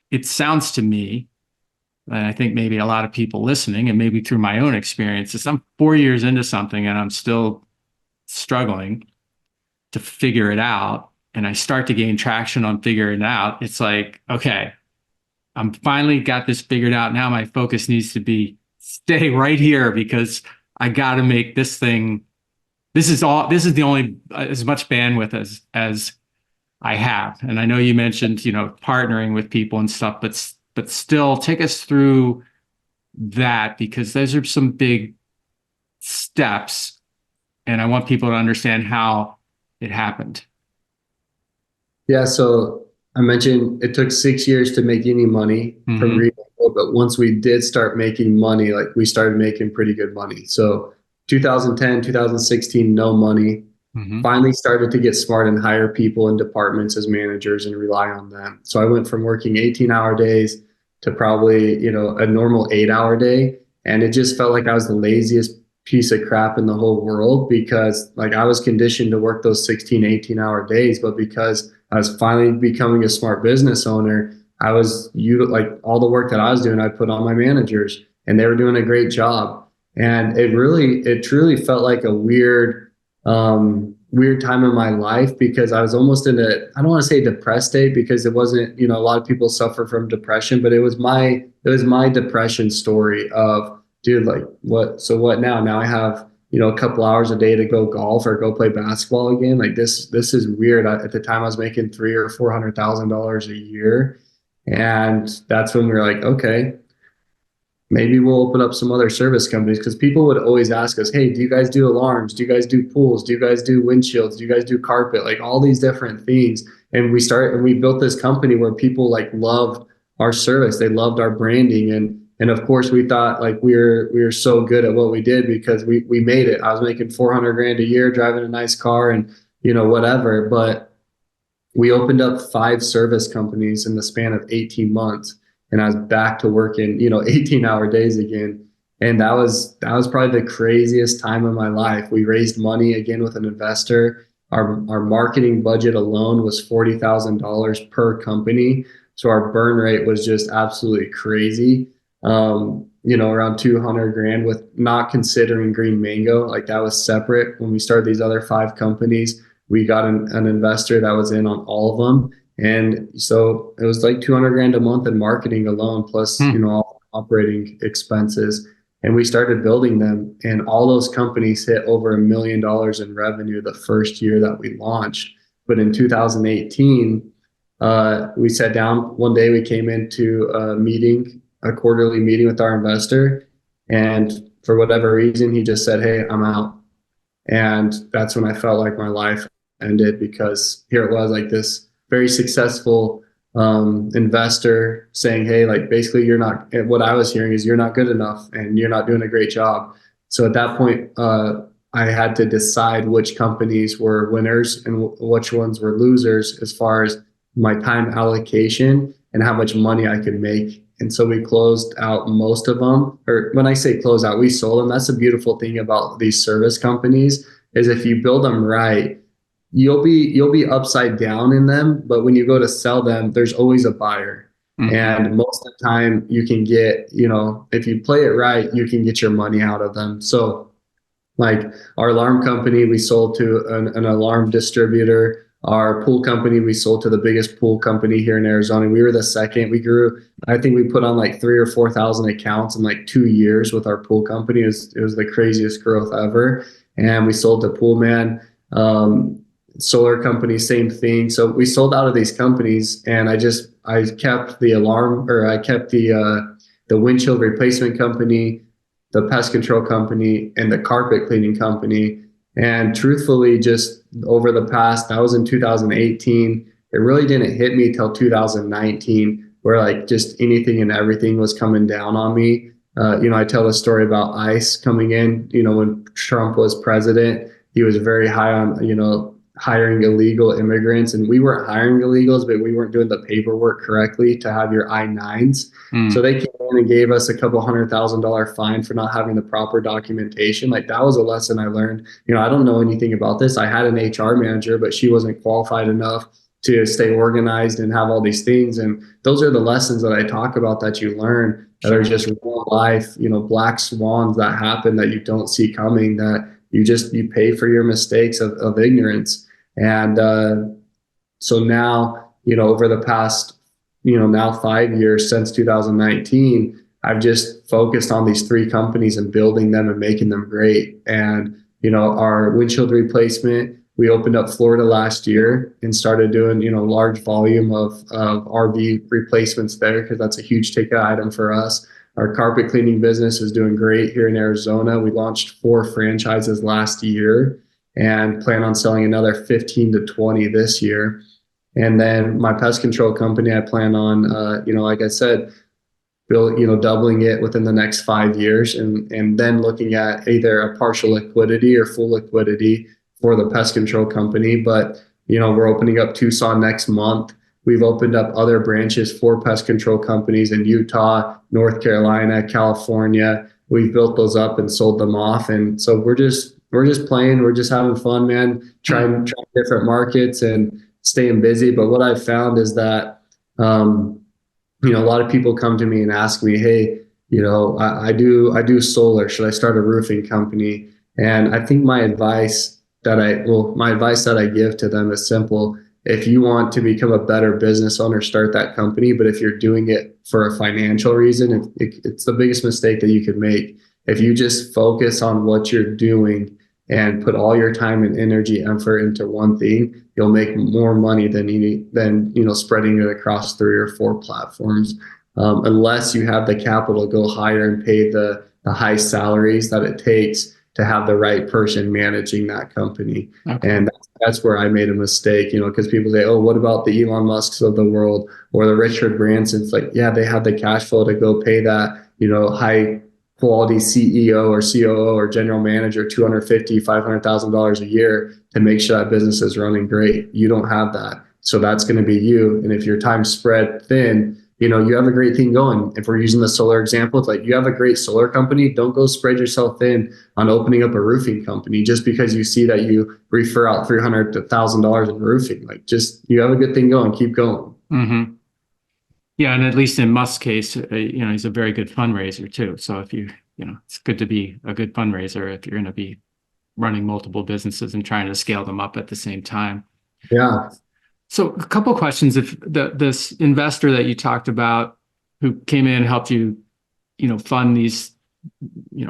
it sounds to me, and I think maybe a lot of people listening, and maybe through my own experiences, I'm 4 years into something and I'm still struggling to figure it out. And I start to gain traction on figuring it out. It's like, okay, I'm finally got this figured out. Now my focus needs to be stay right here, because I got to make this thing. This is the only as much bandwidth as I have. And I know you mentioned, partnering with people and stuff, but still take us through that, because those are some big steps, and I want people to understand how it happened. Yeah, so I mentioned it took 6 years to make any money from Mm-hmm. retail, but once we did start making money, like we started making pretty good money. So 2010, 2016, no money. Mm-hmm. Finally started to get smart and hire people in departments as managers and rely on them. So I went from working 18-hour days to probably, a normal 8-hour day. And it just felt like I was the laziest piece of crap in the whole world, because like I was conditioned to work those 16, 18-hour days, but because I was finally becoming a smart business owner, I was like all the work that I was doing, I put on my managers and they were doing a great job. And it truly felt like a weird time in my life, because I was almost in I don't want to say depressed state, because it wasn't, a lot of people suffer from depression, but it was my depression story of, dude, like what now? Now I have, a couple hours a day to go golf or go play basketball again. Like this is weird. At the time I was making $300,000 or $400,000 a year. And that's when we were like, okay, maybe we'll open up some other service companies, because people would always ask us, hey, do you guys do alarms? Do you guys do pools? Do you guys do windshields? Do you guys do carpet? Like all these different things. And we built this company where people like loved our service. They loved our branding. And of course we thought like we were so good at what we did because we made it. I was making 400 grand a year, driving a nice car and, whatever. But we opened up 5 service companies in the span of 18 months. And I was back to working, 18-hour days again. And that was probably the craziest time of my life. We raised money again with an investor. Our marketing budget alone was $40,000 per company. So our burn rate was just absolutely crazy. Around 200 grand, with not considering Green Mango. Like that was separate. When we started these other 5 companies, we got an investor that was in on all of them. And so it was like 200 grand a month in marketing alone, plus, all operating expenses. And we started building them, and all those companies hit over $1 million in revenue the first year that we launched. But in 2018, we sat down one day, we came into a quarterly meeting with our investor. And for whatever reason, he just said, hey, I'm out. And that's when I felt like my life ended, because here it was, like this very successful investor saying, hey, like basically what I was hearing is you're not good enough and you're not doing a great job. So at that point, I had to decide which companies were winners and which ones were losers as far as my time allocation and how much money I could make. And so we closed out most of them. Or when I say close out, we sold them. That's the beautiful thing about these service companies, is if you build them right, you'll be upside down in them, but when you go to sell them, there's always a buyer. Mm-hmm. And most of the time you can get, if you play it right, you can get your money out of them. So like our alarm company, we sold to an alarm distributor. Our pool company, we sold to the biggest pool company here in Arizona. We were the second. We grew, I think we put on like 3,000 or 4,000 accounts in like 2 years with our pool company. It was the craziest growth ever. And we sold to Poolman. Solar company, same thing. So we sold out of these companies, and I kept the windshield replacement company. the pest control company, and the carpet cleaning company. And truthfully, just over the past, that was in 2018. It really didn't hit me till 2019, where like just anything and everything was coming down on me. I tell the story about ICE coming in. When Trump was president, he was very high on, hiring illegal immigrants, and we weren't hiring illegals, but we weren't doing the paperwork correctly to have your I-9s. So they came in and gave us a couple $100,000 fine for not having the proper documentation. Like that was a lesson I learned. I don't know anything about this. I had an HR manager, but she wasn't qualified enough to stay organized and have all these things. And those are the lessons that I talk about that you learn that are just real life, black swans that happen that you don't see coming, that you pay for your mistakes of ignorance. And so now, over the past, now 5 years since 2019, I've just focused on these 3 companies and building them and making them great. And, our windshield replacement, we opened up Florida last year and started doing, large volume of RV replacements there, because that's a huge ticket item for us. Our carpet cleaning business is doing great here in Arizona. We launched 4 franchises last year and plan on selling another 15 to 20 this year. And then my pest control company, I plan on, like I said, doubling it within the next 5 years, and then looking at either a partial liquidity or full liquidity for the pest control company. But, we're opening up Tucson next month. We've opened up other branches for pest control companies in Utah, North Carolina, California. We've built those up and sold them off. And so we're just playing. We're just having fun, man, trying different markets and staying busy. But what I've found is that, a lot of people come to me and ask me, hey, I do solar. Should I start a roofing company? And I think my advice that I give to them is simple. If you want to become a better business owner, start that company. But if you're doing it for a financial reason, it's the biggest mistake that you could make. If you just focus on what you're doing and put all your time and energy, effort into one thing, you'll make more money than spreading it across 3 or 4 platforms. Unless you have the capital, go hire and pay the high salaries that it takes to have the right person managing that company. Okay. And that's where I made a mistake, because people say, oh, what about the Elon Musks of the world or the Richard Bransons? Like, yeah, they have the cash flow to go pay that, high quality CEO or COO or general manager $250,000, $500,000 a year to make sure that business is running great. You don't have that. So that's going to be you. And if your time's spread thin, you have a great thing going. If we're using the solar example, it's like you have a great solar company. Don't go spread yourself thin on opening up a roofing company just because you see that you refer out $300 to $1,000 in roofing. Like, just, you have a good thing going, keep going. Mm-hmm. Yeah, and at least in Musk's case, he's a very good fundraiser too. So if it's good to be a good fundraiser if you're going to be running multiple businesses and trying to scale them up at the same time. Yeah. So a couple of questions. If this investor that you talked about who came in and helped you, fund these,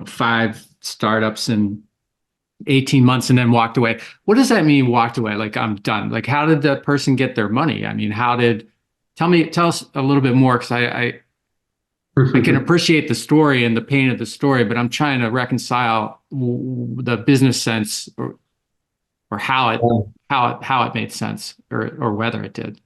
5 startups in 18 months and then walked away, what does that mean, walked away? Like, I'm done. Like, how did that person get their money? I mean, tell us a little bit more, because I can appreciate the story and the pain of the story, but I'm trying to reconcile the business sense or how it made sense or whether it did.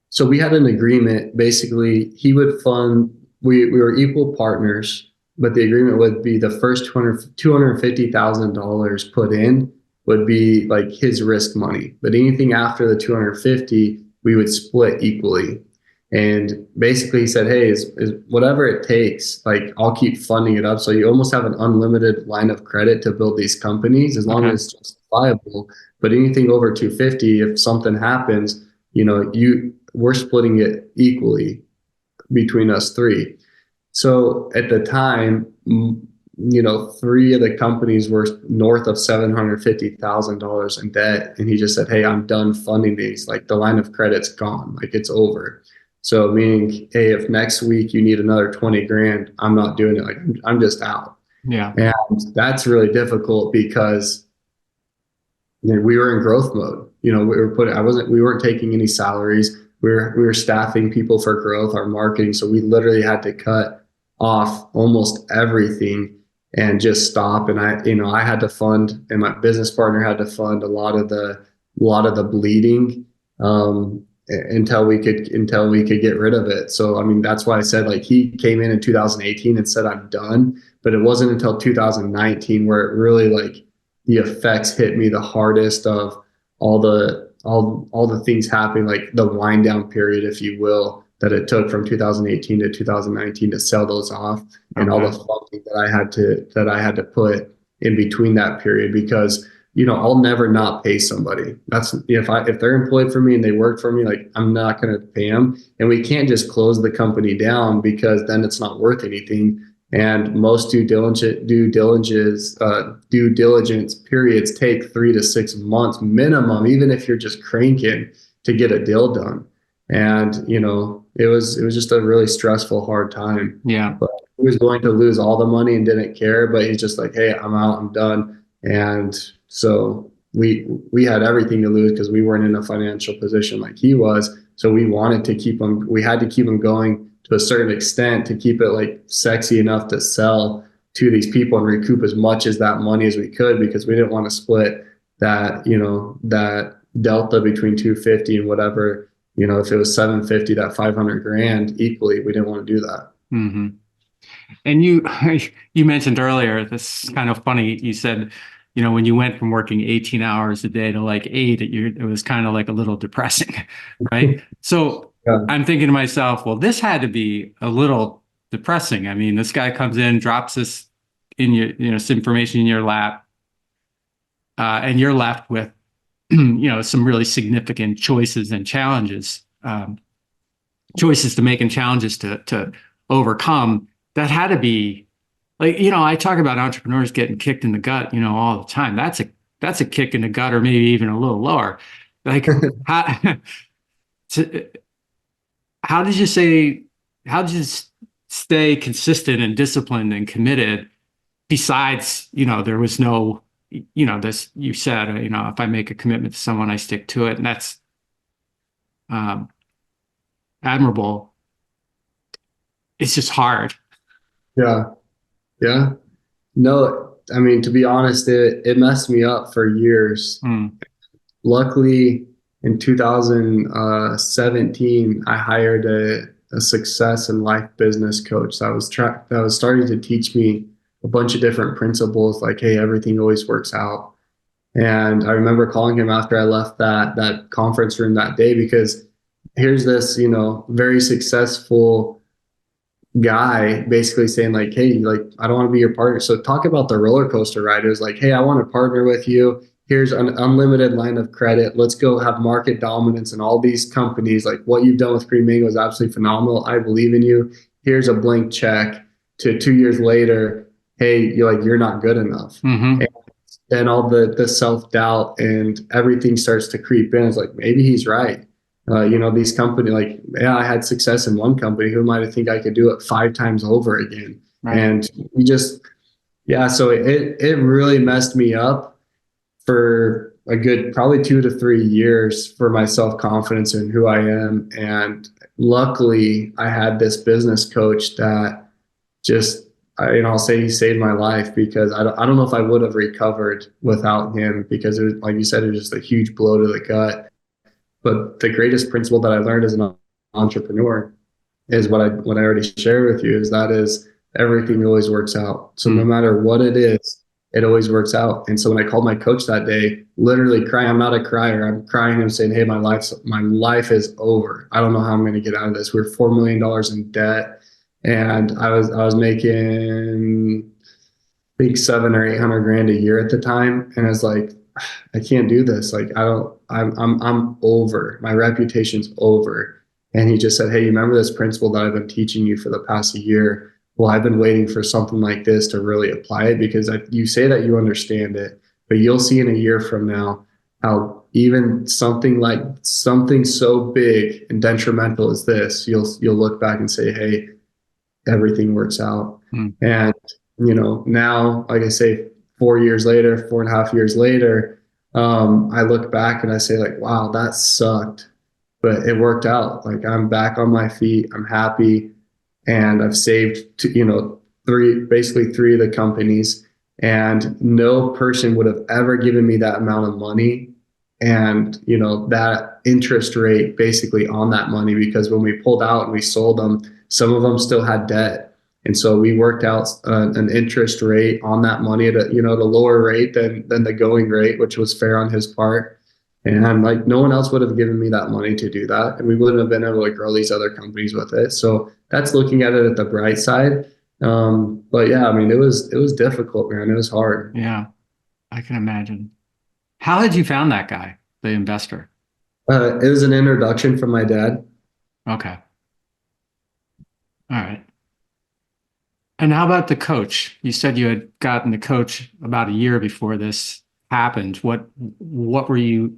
So we had an agreement. Basically, he would fund. We were equal partners, but the agreement would be the first $250,000 put in would be like his risk money, but anything after the 250, we would split equally. And basically he said, hey, is whatever it takes, like, I'll keep funding it up. So you almost have an unlimited line of credit to build these companies as long as it's justifiable. But anything over 250, if something happens, we're splitting it equally between us 3. So at the time, 3 of the companies were north of $750,000 in debt. And he just said, hey, I'm done funding these. Like, the line of credit's gone, like, it's over. So meaning, hey, if next week you need another 20 grand, I'm not doing it. Like, I'm just out. Yeah. And that's really difficult because we were in growth mode. We weren't taking any salaries. We were staffing people for growth, our marketing. So we literally had to cut off almost everything and just stop. And I had to fund, and my business partner had to fund a lot of the bleeding, until we could get rid of it. So, I mean, that's why I said, like, he came in 2018 and said, I'm done. But it wasn't until 2019 where it really, like, the effects hit me the hardest of all the things happening, like the wind down period, if you will, that it took from 2018 to 2019 to sell those off, and all the funding that I had to put in between that period. Because, I'll never not pay somebody. That's, if they're employed for me and they work for me, like, I'm not going to pay them. And we can't just close the company down, because then it's not worth anything. And most due diligence periods take 3 to 6 months minimum, even if you're just cranking to get a deal done. And, it was just a really stressful, hard time. Yeah. But he was going to lose all the money and didn't care, but he's just like, hey, I'm out, I'm done. And so we had everything to lose, because we weren't in a financial position like he was. So we wanted to keep him, we had to keep him going to a certain extent to keep it, like, sexy enough to sell to these people and recoup as much as that money as we could, because we didn't want to split that, that delta between 250 and whatever, if it was 750, that 500 grand equally, we didn't want to do that. Mm-hmm. And you mentioned earlier, this is kind of funny. You said, when you went from working 18 hours a day to like 8, it was kind of like a little depressing, right? So yeah. I'm thinking to myself, well, this had to be a little depressing. I mean, this guy comes in, drops this in your, some information in your lap, and you're left with, some really significant choices and challenges, choices to make and challenges to overcome. That had to be, like, I talk about entrepreneurs getting kicked in the gut, all the time. That's a kick in the gut, or maybe even a little lower. Like, how did you stay consistent and disciplined and committed? Besides, there was no, this, you said, if I make a commitment to someone, I stick to it. And that's admirable. It's just hard. Yeah. Yeah. No, I mean, to be honest, it messed me up for years. Luckily, in 2017, I hired a success and life business coach that was starting to teach me a bunch of different principles, like, hey, everything always works out. And I remember calling him after I left that conference room that day, because here's this, very successful guy basically saying, like, hey, like, I don't want to be your partner. So talk about the roller coaster ride. It was like, hey, I want to partner with you. Here's an unlimited line of credit. Let's go have market dominance in all these companies. Like, what you've done with Green Mango is absolutely phenomenal. I believe in you. Here's a blank check. To 2 years later, hey, you're not good enough. Mm-hmm. And all the self-doubt and everything starts to creep in. It's like, maybe he's right. These companies, like, yeah, I had success in one company. Who might think I could do it 5 times over again? Right. And so it really messed me up for a good probably 2 to 3 years for my self-confidence and who I am. And luckily, I had this business coach that just, I'll say he saved my life, because I don't know if I would have recovered without him, because it was, like you said, it was just a huge blow to the gut. But the greatest principle that I learned as an entrepreneur is what I already shared with you, is everything always works out. So no matter what it is, it always works out. And so when I called my coach that day, literally crying, I'm not a crier, I'm crying and saying, hey, my life is over. I don't know how I'm going to get out of this. We're $4 million in debt. And I was making, I think, 700 or 800 grand a year at the time. And I was like, I can't do this. Like, I'm over. My reputation's over. And he just said, hey, you remember this principle that I've been teaching you for the past year? Well, I've been waiting for something like this to really apply it, because you say that you understand it, but you'll see in a year from now how even something so big and detrimental as this, you'll look back and say, hey, everything works out. And, now, like I say, 4.5 years later, I look back and I say, like, wow, that sucked, but it worked out. Like, I'm back on my feet. I'm happy. And I've saved, basically three of the companies, and no person would have ever given me that amount of money and that interest rate basically on that money, because when we pulled out and we sold them, some of them still had debt, and so we worked out an interest rate on that money at a lower rate than the going rate, which was fair on his part. And like no one else would have given me that money to do that, and we wouldn't have been able to grow these other companies with it. So that's looking at it at the bright side. But yeah, I mean, it was difficult, man. It was hard. Yeah, I can imagine. How had you found that guy, the investor? It was an introduction from my dad. Okay. All right. And how about the coach? You said you had gotten the coach about a year before this happened. What were you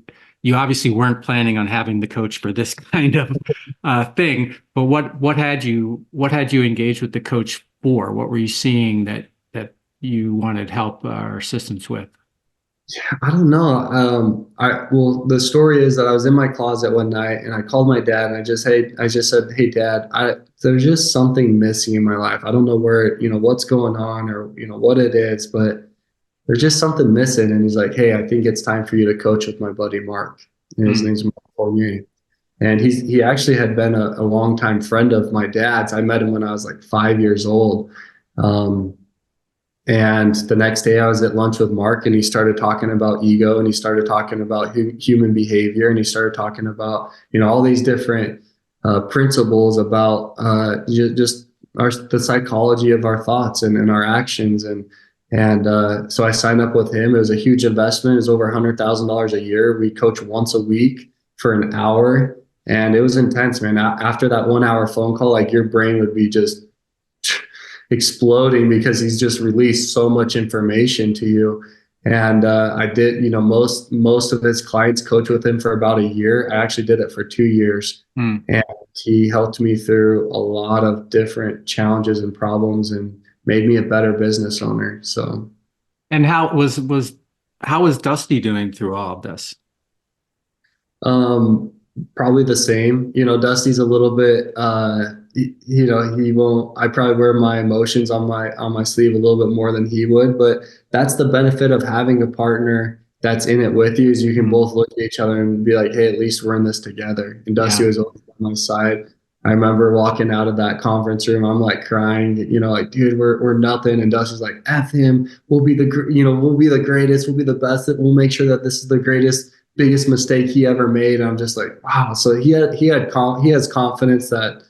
obviously weren't planning on having the coach for this kind of thing, but what had you engaged with the coach for? What were you seeing that you wanted help or assistance with? I don't know. Well, the story is that I was in my closet one night and I called my dad and I just said, "Hey Dad, there's just something missing in my life. I don't know what's going on or, what it is, but there's just something missing." And he's like, "Hey, I think it's time for you to coach with my buddy Mark." And his name's Mark Foray. And he actually had been a longtime friend of my dad's. I met him when I was like 5 years old. And the next day I was at lunch with Mark and he started talking about ego and he started talking about human behavior and he started talking about, all these different principles about just the psychology of our thoughts and our actions. So I signed up with him. It was a huge investment. It was over $100,000 a year. We coach once a week for an hour and it was intense, man. After that 1 hour phone call, like your brain would be just exploding because he's just released so much information to you. And I did, most of his clients coach with him for about a year. I actually did it for 2 years. And he helped me through a lot of different challenges and problems and made me a better business owner. So, and how was Dusty doing through all of this? Probably the same. Dusty's a little bit he won't. I probably wear my emotions on my sleeve a little bit more than he would, but that's the benefit of having a partner that's in it with you, is you can both look at each other and be like, "Hey, at least we're in this together." And Dusty was always on my side. I remember walking out of that conference room, I'm like crying, like, "Dude, we're nothing." And Dusty's like, "F him. We'll be the greatest. We'll be the best. We'll make sure that this is the biggest mistake he ever made." And I'm just like, wow. So he has confidence that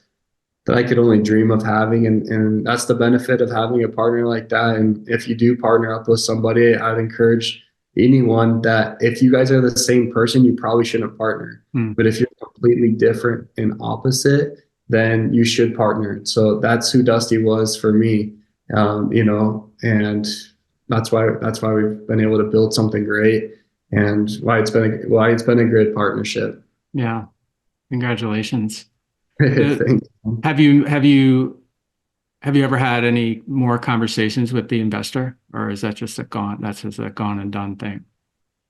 I could only dream of having. And that's the benefit of having a partner like that. And if you do partner up with somebody, I'd encourage anyone that if you guys are the same person, you probably shouldn't partner. But if you're completely different and opposite, then you should partner. So that's who Dusty was for me, and that's why we've been able to build something great and why it's been a great partnership. Yeah. Congratulations. Thanks. Have you ever had any more conversations with the investor, or is that just a gone and done thing?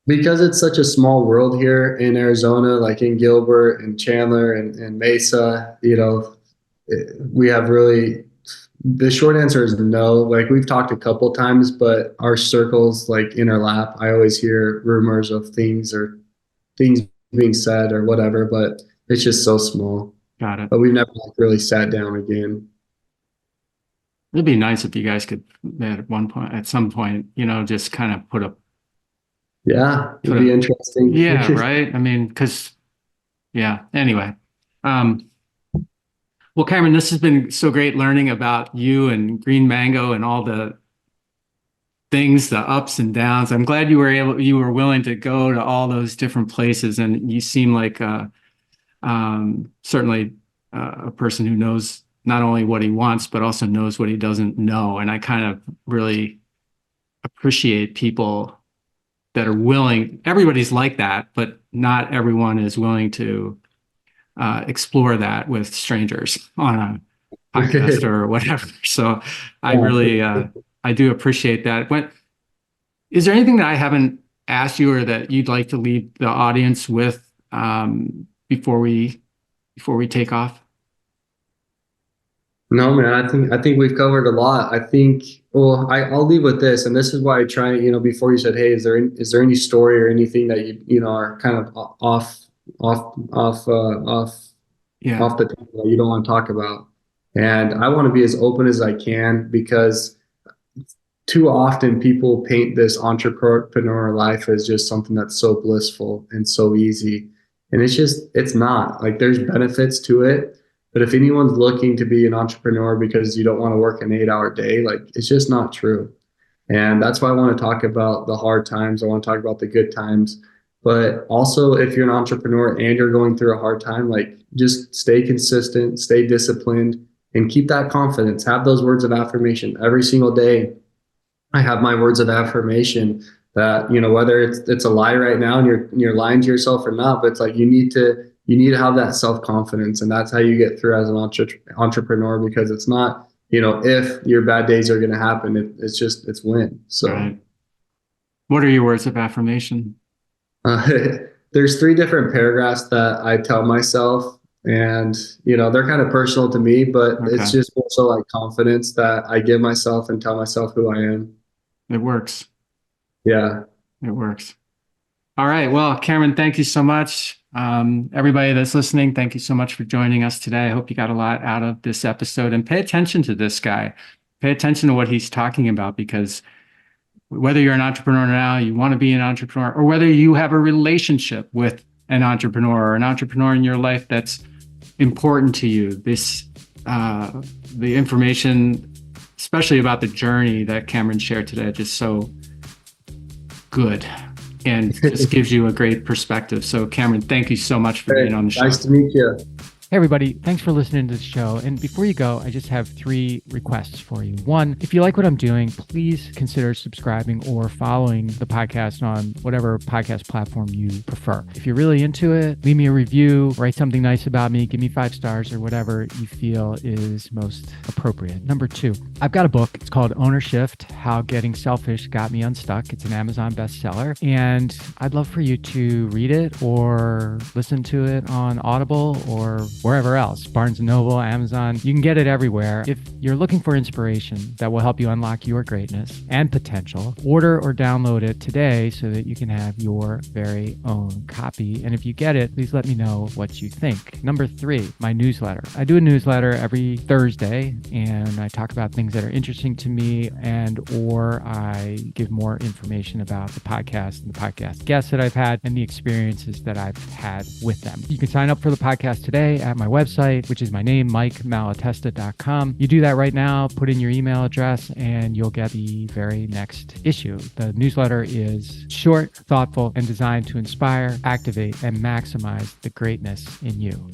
Because it's such a small world here in Arizona, like in Gilbert and Chandler and Mesa, we have really, the short answer is no. Like we've talked a couple times, but our circles like interlap. I always hear rumors of things being said or whatever, but it's just so small. Got it. But we've never really sat down again. It'd be nice if you guys could at some point, just kind of put a. Yeah, it'd be interesting. Yeah, right. I mean, anyway. Well, Cameron, this has been so great learning about you and Green Mango and all the things, the ups and downs. I'm glad you were willing to go to all those different places, and you seem like certainly a person who knows not only what he wants, but also knows what he doesn't know. And I kind of really appreciate people that are willing. Everybody's like that, but not everyone is willing to explore that with strangers on a podcast or whatever. So I really, I do appreciate that. Is there anything that I haven't asked you or that you'd like to leave the audience with before we take off? No, man, I think we've covered a lot. I'll leave with this, and this is why I try, before you said, hey, is there any story or anything that are kind of off Yeah. off the table that you don't want to talk about? And I want to be as open as I can, because too often people paint this entrepreneur life as just something that's so blissful and so easy. And it's not. Like, there's benefits to it. But if anyone's looking to be an entrepreneur because you don't want to work an 8-hour day, like, it's just not true. And that's why I want to talk about the hard times. I want to talk about the good times. But also, if you're an entrepreneur and you're going through a hard time, like, just stay consistent, stay disciplined, and keep that confidence. Have those words of affirmation every single day. I have my words of affirmation that, whether it's a lie right now and you're lying to yourself or not, but it's like, you need to have that self-confidence, and that's how you get through as an entrepreneur, because it's not, if your bad days are going to happen, it's when. So Right. What are your words of affirmation? uh, there's 3 different paragraphs that I tell myself, and they're kind of personal to me, but it's Okay. just also like confidence that I give myself and tell myself who I am. It works. Yeah. It works. All right. Well, Cameron, thank you so much. Everybody that's listening, thank you so much for joining us today. I hope you got a lot out of this episode, and pay attention to this guy. Pay attention to what he's talking about, because whether you're an entrepreneur now, you want to be an entrepreneur, or whether you have a relationship with an entrepreneur or an entrepreneur in your life that's important to you, the information, especially about the journey that Cameron shared today, just so good and just gives you a great perspective. So, Cameron, thank you so much for being on the show. Nice to meet you. Hey everybody, thanks for listening to the show. And before you go, I just have 3 requests for you. 1, if you like what I'm doing, please consider subscribing or following the podcast on whatever podcast platform you prefer. If you're really into it, leave me a review, write something nice about me, give me 5 stars or whatever you feel is most appropriate. Number 2, I've got a book. It's called Ownership: How Getting Selfish Got Me Unstuck. It's an Amazon bestseller, and I'd love for you to read it or listen to it on Audible or wherever else, Barnes & Noble, Amazon. You can get it everywhere. If you're looking for inspiration that will help you unlock your greatness and potential, order or download it today so that you can have your very own copy. And if you get it, please let me know what you think. Number 3, my newsletter. I do a newsletter every Thursday, and I talk about things that are interesting to me, or I give more information about the podcast and the podcast guests that I've had and the experiences that I've had with them. You can sign up for the podcast today at my website, which is my name, MikeMalatesta.com. You do that right now, put in your email address, and you'll get the very next issue. The newsletter is short, thoughtful, and designed to inspire, activate, and maximize the greatness in you.